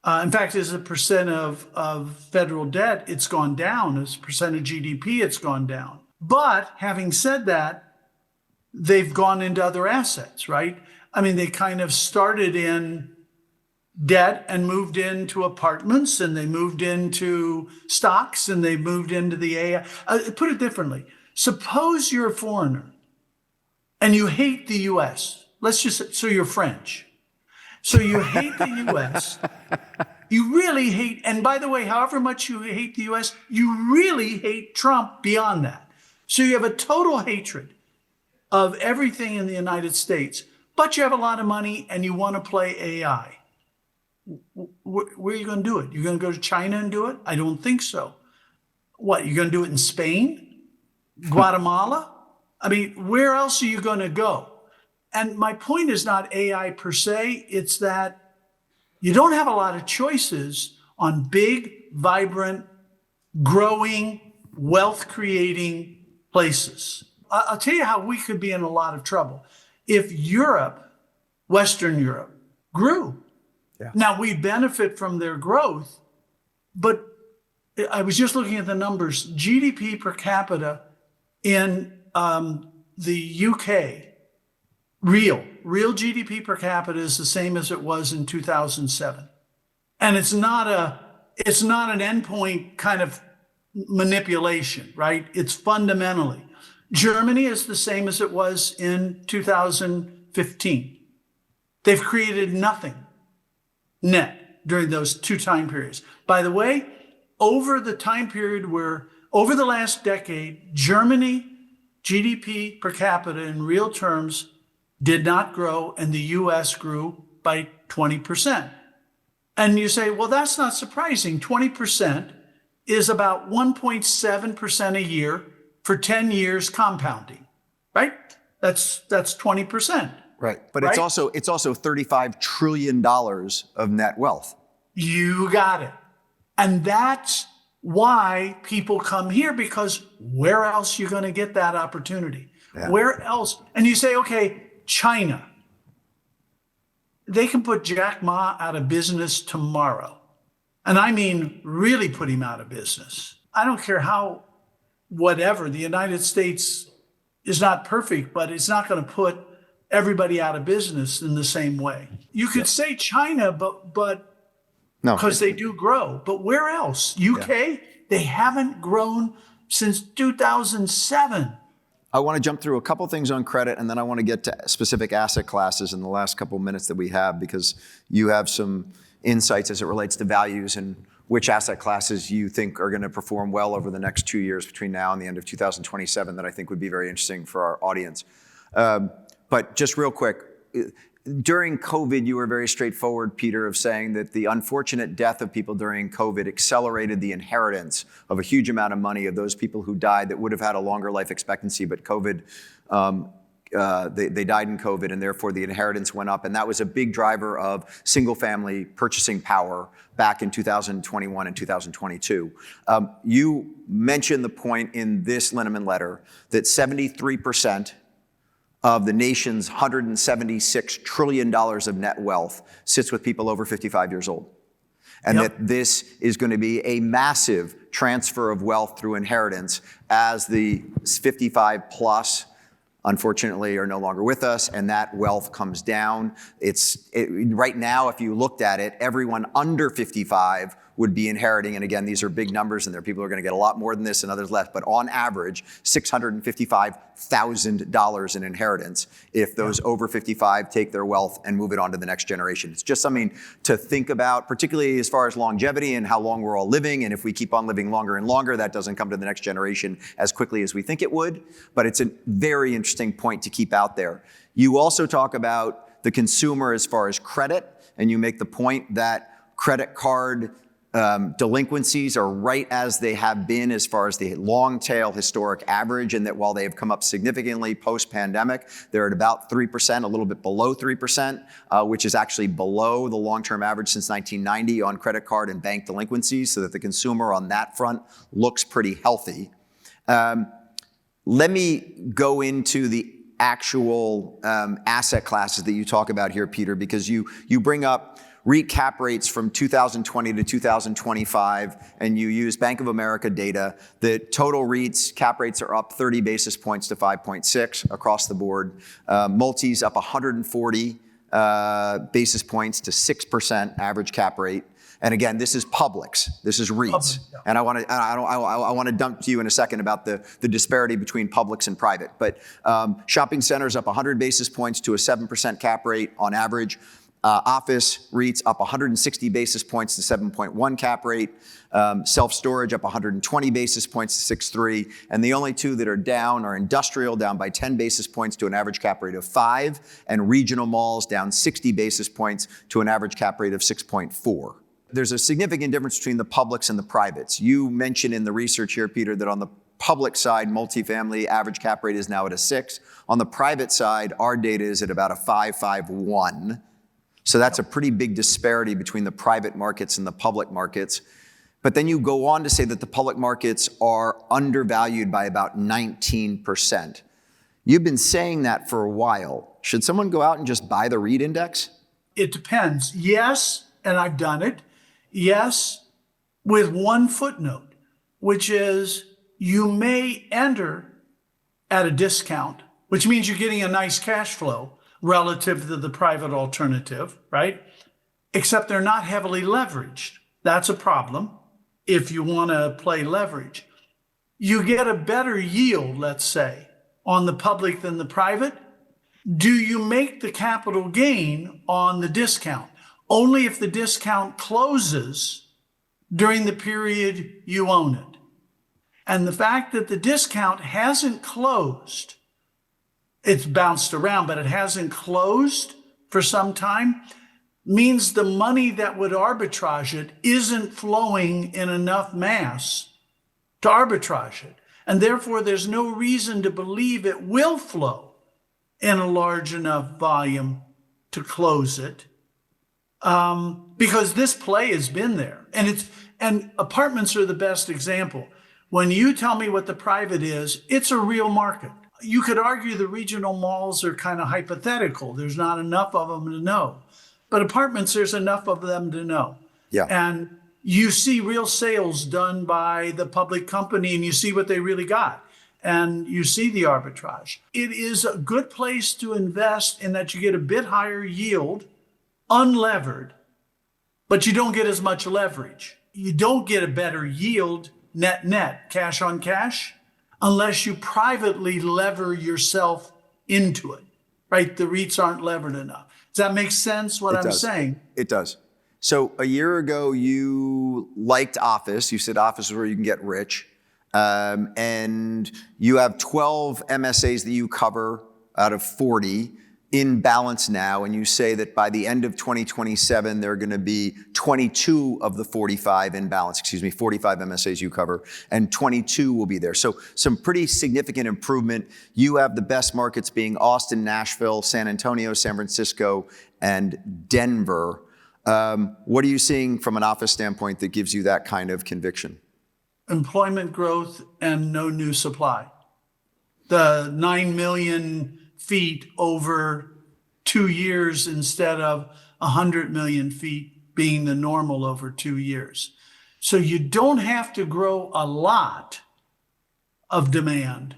In fact, as a percent of federal debt, it's gone down. As a percent of GDP, it's gone down. But having said that, they've gone into other assets, right? I mean, they kind of started in debt and moved into apartments, and they moved into stocks, and they moved into the AI. Put it differently. Suppose you're a foreigner and you hate the U.S. Let's just, so you're French. So you hate the U.S. You really hate, and by the way, however much you hate the U.S., you really hate Trump beyond that. So you have a total hatred of everything in the United States, but you have a lot of money and you want to play AI. Where are you going to do it? You're going to go to China and do it? I don't think so. What, you're going to do it in Spain? Guatemala? I mean, where else are you going to go? And my point is not AI per se. It's that you don't have a lot of choices on big, vibrant, growing, wealth-creating places. I'll tell you how we could be in a lot of trouble. If Europe, Western Europe, grew. Yeah. Now, we benefit from their growth, but I was just looking at the numbers. GDP per capita in the UK, real GDP per capita is the same as it was in 2007. And it's not an endpoint kind of manipulation, right? It's fundamentally. Germany is the same as it was in 2015. They've created nothing net during those two time periods. By the way, over the time period where, over the last decade, Germany GDP per capita in real terms did not grow, and the US grew by 20%. And you say, well, that's not surprising. 20% is about 1.7% a year for 10 years compounding, right? That's 20%. Right. But right? it's also $35 trillion of net wealth. You got it. And that's why people come here, because where else are you going to get that opportunity? Yeah. Where else? And you say, okay, China. They can put Jack Ma out of business tomorrow. And I mean, really put him out of business. I don't care how, whatever, the United States is not perfect, but it's not going to put everybody out of business in the same way. You could say China, but no, because they do grow. But where else? UK, they haven't grown since 2007. I want to jump through a couple things on credit, and then I want to get to specific asset classes in the last couple minutes that we have, because you have some insights as it relates to values and which asset classes you think are going to perform well over the next 2 years between now and the end of 2027 that I think would be very interesting for our audience. But just real quick, during COVID, you were very straightforward, Peter, of saying that the unfortunate death of people during COVID accelerated the inheritance of a huge amount of money of those people who died that would have had a longer life expectancy, but COVID They died in COVID, and therefore the inheritance went up. And that was a big driver of single-family purchasing power back in 2021 and 2022. You mentioned the point in this Linneman letter that 73% of the nation's $176 trillion of net wealth sits with people over 55 years old. And that this is going to be a massive transfer of wealth through inheritance as the 55 plus unfortunately are no longer with us, and that wealth comes down. Right now, if you looked at it, everyone under 55 would be inheriting, and again, these are big numbers, and there are people who are going to get a lot more than this and others less, but on average, $655,000 in inheritance if those over 55 take their wealth and move it on to the next generation. It's just something to think about, particularly as far as longevity and how long we're all living, and if we keep on living longer and longer, that doesn't come to the next generation as quickly as we think it would, but it's a very interesting point to keep out there. You also talk about the consumer as far as credit, and you make the point that credit card delinquencies are right as they have been as far as the long tail historic average, and that while they have come up significantly post-pandemic, they're at about 3%, a little bit below 3%, which is actually below the long-term average since 1990 on credit card and bank delinquencies, so that the consumer on that front looks pretty healthy. Let me go into the actual asset classes that you talk about here, Peter, because you bring up REIT cap rates from 2020 to 2025, and you use Bank of America data. The total REITs cap rates are up 30 basis points to 5.6 across the board. Multis up 140 basis points to 6% average cap rate. And again, this is publics. This is REITs. And I want to dump to you in a second about the disparity between publics and private. But shopping centers up 100 basis points to a 7% cap rate on average. Office REITs up 160 basis points to 7.1 cap rate. Self-storage up 120 basis points to 6.3. And the only two that are down are industrial, down by 10 basis points to an average cap rate of 5, and regional malls down 60 basis points to an average cap rate of 6.4. There's a significant difference between the publics and the privates. You mentioned in the research here, Peter, that on the public side, multifamily average cap rate is now at a 6. On the private side, our data is at about a 5.51. So that's a pretty big disparity between the private markets and the public markets. But then you go on to say that the public markets are undervalued by about 19%. You've been saying that for a while. Should someone go out and just buy the REIT index? It depends. Yes, and I've done it. Yes, with one footnote, which is you may enter at a discount, which means you're getting a nice cash flow relative to the private alternative, right? Except they're not heavily leveraged. That's a problem if you want to play leverage. You get a better yield, let's say, on the public than the private. Do you make the capital gain on the discount? Only if the discount closes during the period you own it. And the fact that the discount hasn't closed, it's bounced around, but it hasn't closed for some time, means the money that would arbitrage it isn't flowing in enough mass to arbitrage it. And therefore, there's no reason to believe it will flow in a large enough volume to close it, because this play has been there. And apartments are the best example. When you tell me what the private is, it's a real market. You could argue the regional malls are kind of hypothetical. There's not enough of them to know. But apartments, there's enough of them to know. Yeah. And you see real sales done by the public company, and you see what they really got. And you see the arbitrage. It is a good place to invest in that you get a bit higher yield, unlevered, but you don't get as much leverage. You don't get a better yield net, cash on cash, unless you privately lever yourself into it, right? The REITs aren't levered enough. Does that make sense what I'm saying? It does. So a year ago, you liked office. You said office is where you can get rich. And you have 12 MSAs that you cover out of 40. in balance now, and you say that by the end of 2027, there are going to be 22 of the 45 in balance, 45 MSAs you cover, and 22 will be there. So some pretty significant improvement. You have the best markets being Austin, Nashville, San Antonio, San Francisco, and Denver. What are you seeing from an office standpoint that gives you that kind of conviction? Employment growth and no new supply. The 9 million feet over 2 years instead of 100 million feet being the normal over 2 years. So you don't have to grow a lot of demand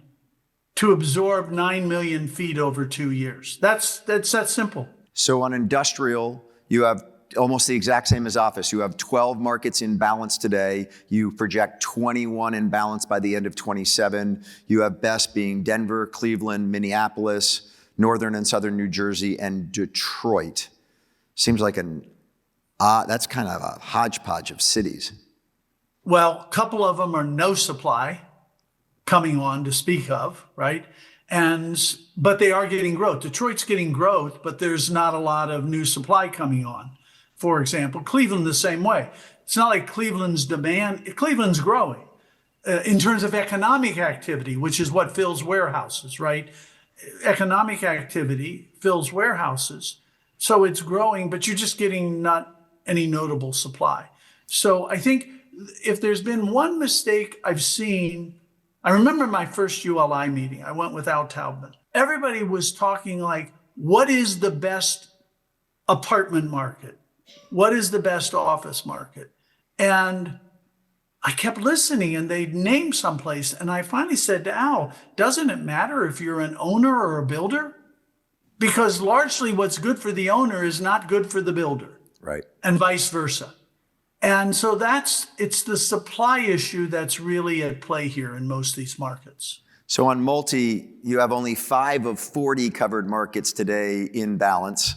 to absorb 9 million feet over 2 years. That's that simple. So on industrial, you have almost the exact same as office. You have 12 markets in balance today. You project 21 in balance by the end of 27. You have best being Denver, Cleveland, Minneapolis, Northern and Southern New Jersey, and Detroit. Seems like that's kind of a hodgepodge of cities. Well, a couple of them are no supply coming on to speak of, right? But they are getting growth. Detroit's getting growth, but there's not a lot of new supply coming on. For example, Cleveland the same way. It's not like Cleveland's growing in terms of economic activity, which is what fills warehouses, right? Economic activity fills warehouses. So it's growing, but you're just getting not any notable supply. So I think if there's been one mistake I've seen, I remember my first ULI meeting, I went with Al Taubman. Everybody was talking like, what is the best apartment market? What is the best office market? And I kept listening and they'd name someplace. And I finally said to Al, doesn't it matter if you're an owner or a builder? Because largely what's good for the owner is not good for the builder. Right. And vice versa. And so it's the supply issue that's really at play here in most of these markets. So on multi, you have only 5 of 40 covered markets today in balance.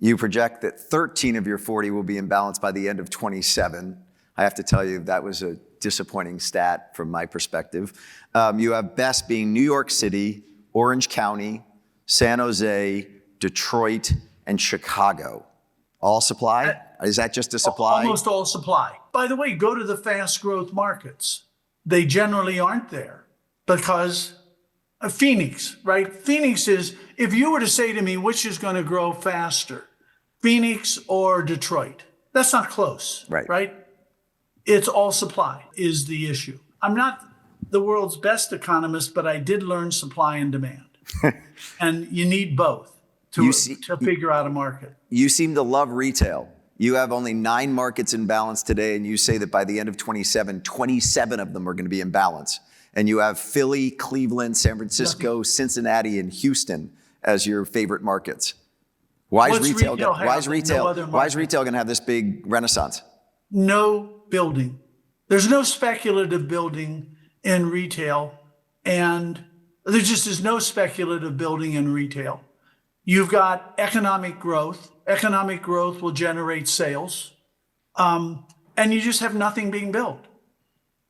You project that 13 of your 40 will be in balance by the end of 27. I have to tell you, that was a disappointing stat from my perspective. You have best being New York City, Orange County, San Jose, Detroit, and Chicago. All supply? Is that just a supply? Almost all supply. By the way, go to the fast growth markets. They generally aren't there because of Phoenix, right? Phoenix is, if you were to say to me, which is going to grow faster, Phoenix or Detroit? That's not close, right? It's all supply is the issue. I'm not the world's best economist, but I did learn supply and demand. And you need both to figure out a market. You seem to love retail. You have only 9 markets in balance today, and you say that by the end of 27, 27 of them are going to be in balance. And you have Philly, Cleveland, San Francisco, Cincinnati, and Houston as your favorite markets. Why is retail going to have this big renaissance? No building. There's no speculative building in retail, and there just is no speculative building in retail. You've got economic growth. Economic growth will generate sales, and you just have nothing being built.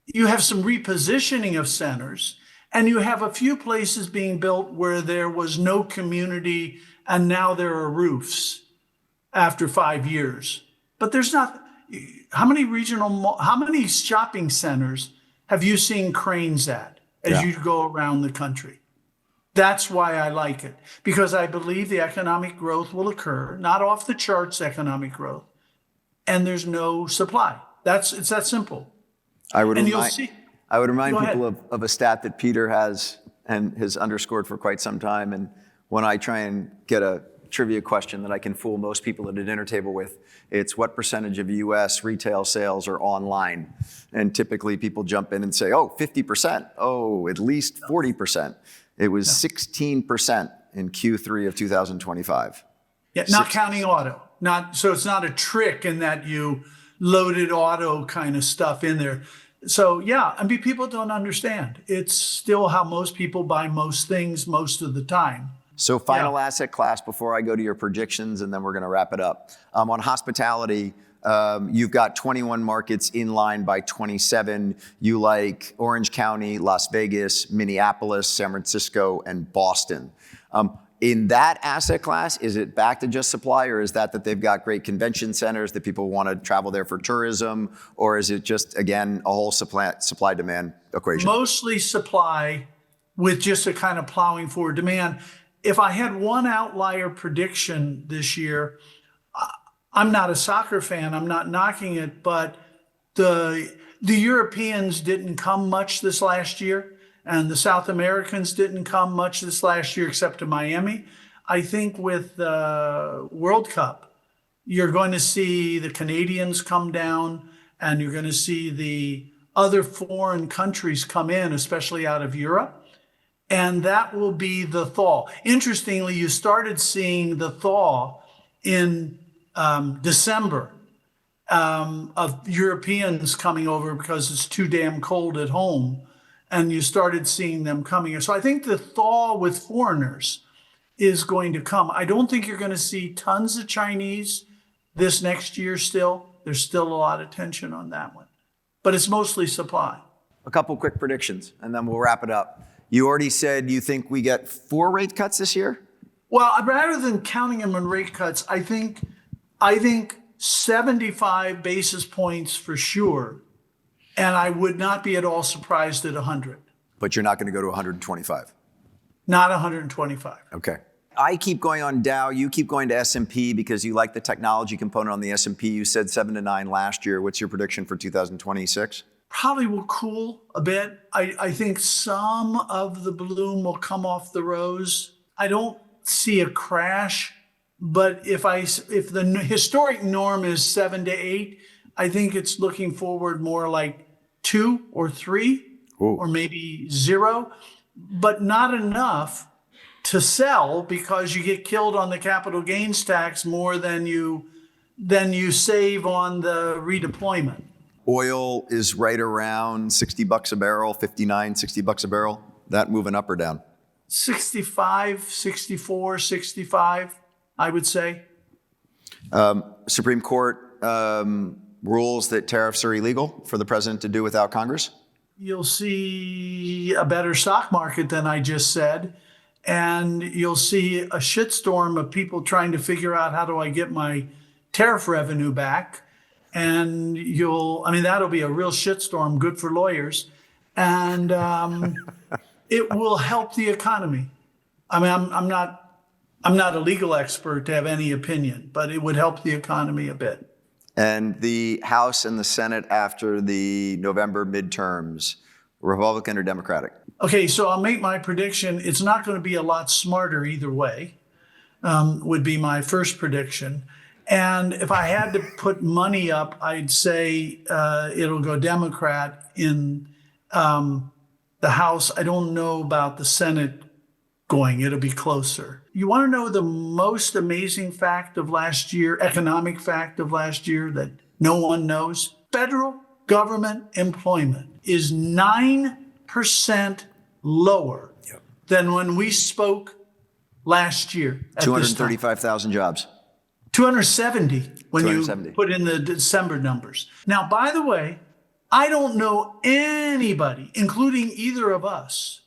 You have some repositioning of centers, and you have a few places being built where there was no community, and now there are roofs after 5 years. But there's not. How many shopping centers have you seen cranes at as you go around the country? That's why I like it, because I believe the economic growth will occur, not off the charts economic growth, and there's no supply. It's that simple. I would remind people of a stat that Peter has and has underscored for quite some time. And when I try and get a trivia question that I can fool most people at a dinner table with, it's what percentage of U.S. retail sales are online? And typically people jump in and say, 50%. Oh, at least 40%. It was 16% in Q3 of 2025. Yeah, not counting auto. So it's not a trick in that you loaded auto kind of stuff in there. So yeah, people don't understand. It's still how most people buy most things most of the time. So final asset class before I go to your predictions, and then we're going to wrap it up. On hospitality, you've got 21 markets in line by 27. You like Orange County, Las Vegas, Minneapolis, San Francisco, and Boston. In that asset class, is it back to just supply, or is that they've got great convention centers that people want to travel there for tourism, or is it just, again, a whole supply-demand equation? Mostly supply with just a kind of plowing forward demand. If I had one outlier prediction this year, I'm not a soccer fan, I'm not knocking it, but the Europeans didn't come much this last year, and the South Americans didn't come much this last year except to Miami. I think with the World Cup, you're going to see the Canadians come down, and you're going to see the other foreign countries come in, especially out of Europe. And that will be the thaw. Interestingly, you started seeing the thaw in December of Europeans coming over because it's too damn cold at home. And you started seeing them coming. So I think the thaw with foreigners is going to come. I don't think you're going to see tons of Chinese this next year still. There's still a lot of tension on that one. But it's mostly supply. A couple quick predictions, and then we'll wrap it up. You already said you think we get 4 rate cuts this year? Well, rather than counting them on rate cuts, I think 75 basis points for sure. And I would not be at all surprised at 100. But you're not going to go to 125? Not 125. Okay. I keep going on Dow. You keep going to S&P because you like the technology component on the S&P. You said 7 to 9 last year. What's your prediction for 2026? Probably will cool a bit. I think some of the bloom will come off the rose. I don't see a crash, but if the historic norm is 7 to 8, I think it's looking forward more like 2 or 3, Ooh. Or maybe 0, but not enough to sell because you get killed on the capital gains tax more than you save on the redeployment. Oil is right around $60 a barrel, 59, $60 a barrel. That moving up or down? 65, 64, 65, I would say. Supreme Court rules that tariffs are illegal for the president to do without Congress? You'll see a better stock market than I just said. And you'll see a shitstorm of people trying to figure out how do I get my tariff revenue back. And that'll be a real shitstorm, good for lawyers. And it will help the economy. I'm not a legal expert to have any opinion, but it would help the economy a bit. And the House and the Senate after the November midterms, Republican or Democratic? Okay, so I'll make my prediction. It's not going to be a lot smarter either way, would be my first prediction. And if I had to put money up, I'd say it'll go Democrat in the House. I don't know about the Senate going. It'll be closer. You want to know the most amazing fact of last year, economic fact of last year that no one knows? Federal government employment is 9% lower than when we spoke last year. 235,000 jobs. 270 when 270. You put in the December numbers. Now, by the way, I don't know anybody, including either of us,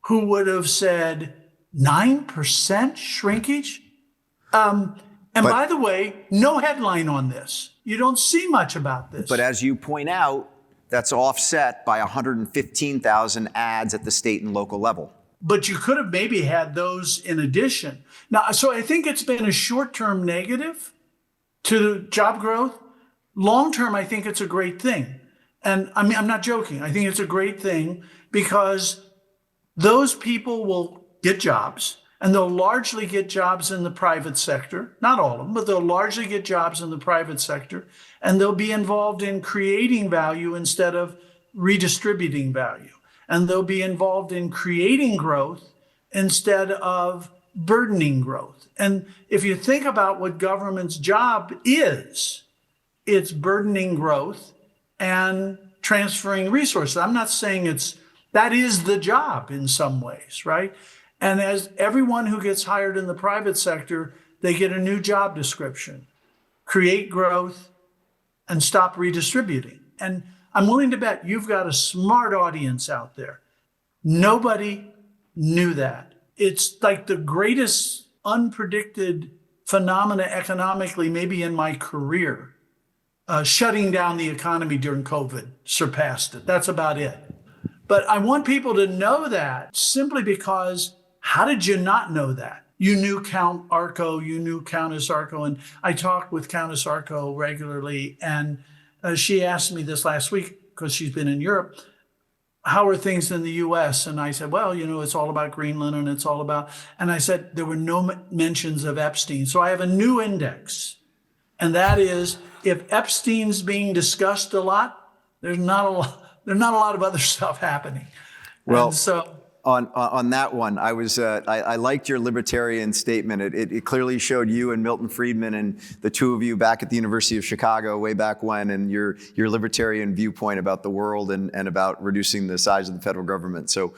who would have said 9% shrinkage. By the way, no headline on this. You don't see much about this. But as you point out, that's offset by 115,000 ads at the state and local level. But you could have maybe had those in addition. Now, so I think it's been a short-term negative to job growth. Long-term, I think it's a great thing. And I mean, I'm not joking. I think it's a great thing because those people will get jobs, and they'll largely get jobs in the private sector. Not all of them, but they'll largely get jobs in the private sector, and they'll be involved in creating value instead of redistributing value. And they'll be involved in creating growth instead of burdening growth. And if you think about what government's job is, it's burdening growth and transferring resources. I'm not saying that is the job in some ways, right? And as everyone who gets hired in the private sector, they get a new job description: create growth and stop redistributing. And I'm willing to bet you've got a smart audience out there. Nobody knew that it's like the greatest unpredicted phenomena economically, maybe in my career. Shutting down the economy during COVID surpassed it. That's about it. But I want people to know that simply because how did you not know that? You knew Count Arco, you knew Countess Arco, and I talk with Countess Arco regularly. And she asked me this last week because she's been in Europe. How are things in the US? And I said, well, it's all about Greenland and it's all about, and I said, there were no mentions of Epstein. So I have a new index. And that is, if Epstein's being discussed a lot, there's not a lot of other stuff happening. Well, and so on that one, I liked your libertarian statement. It clearly showed you and Milton Friedman and the two of you back at the University of Chicago way back when, and your libertarian viewpoint about the world and about reducing the size of the federal government. So,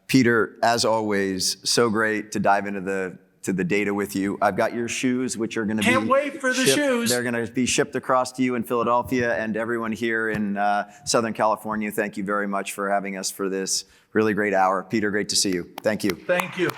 Peter, as always, so great to dive into the data with you. I've got your shoes, which are going to can't wait for the shoes. They're going to be shipped across to you in Philadelphia, and everyone here in Southern California. Thank you very much for having us for this really great hour. Peter, great to see you. Thank you. Thank you.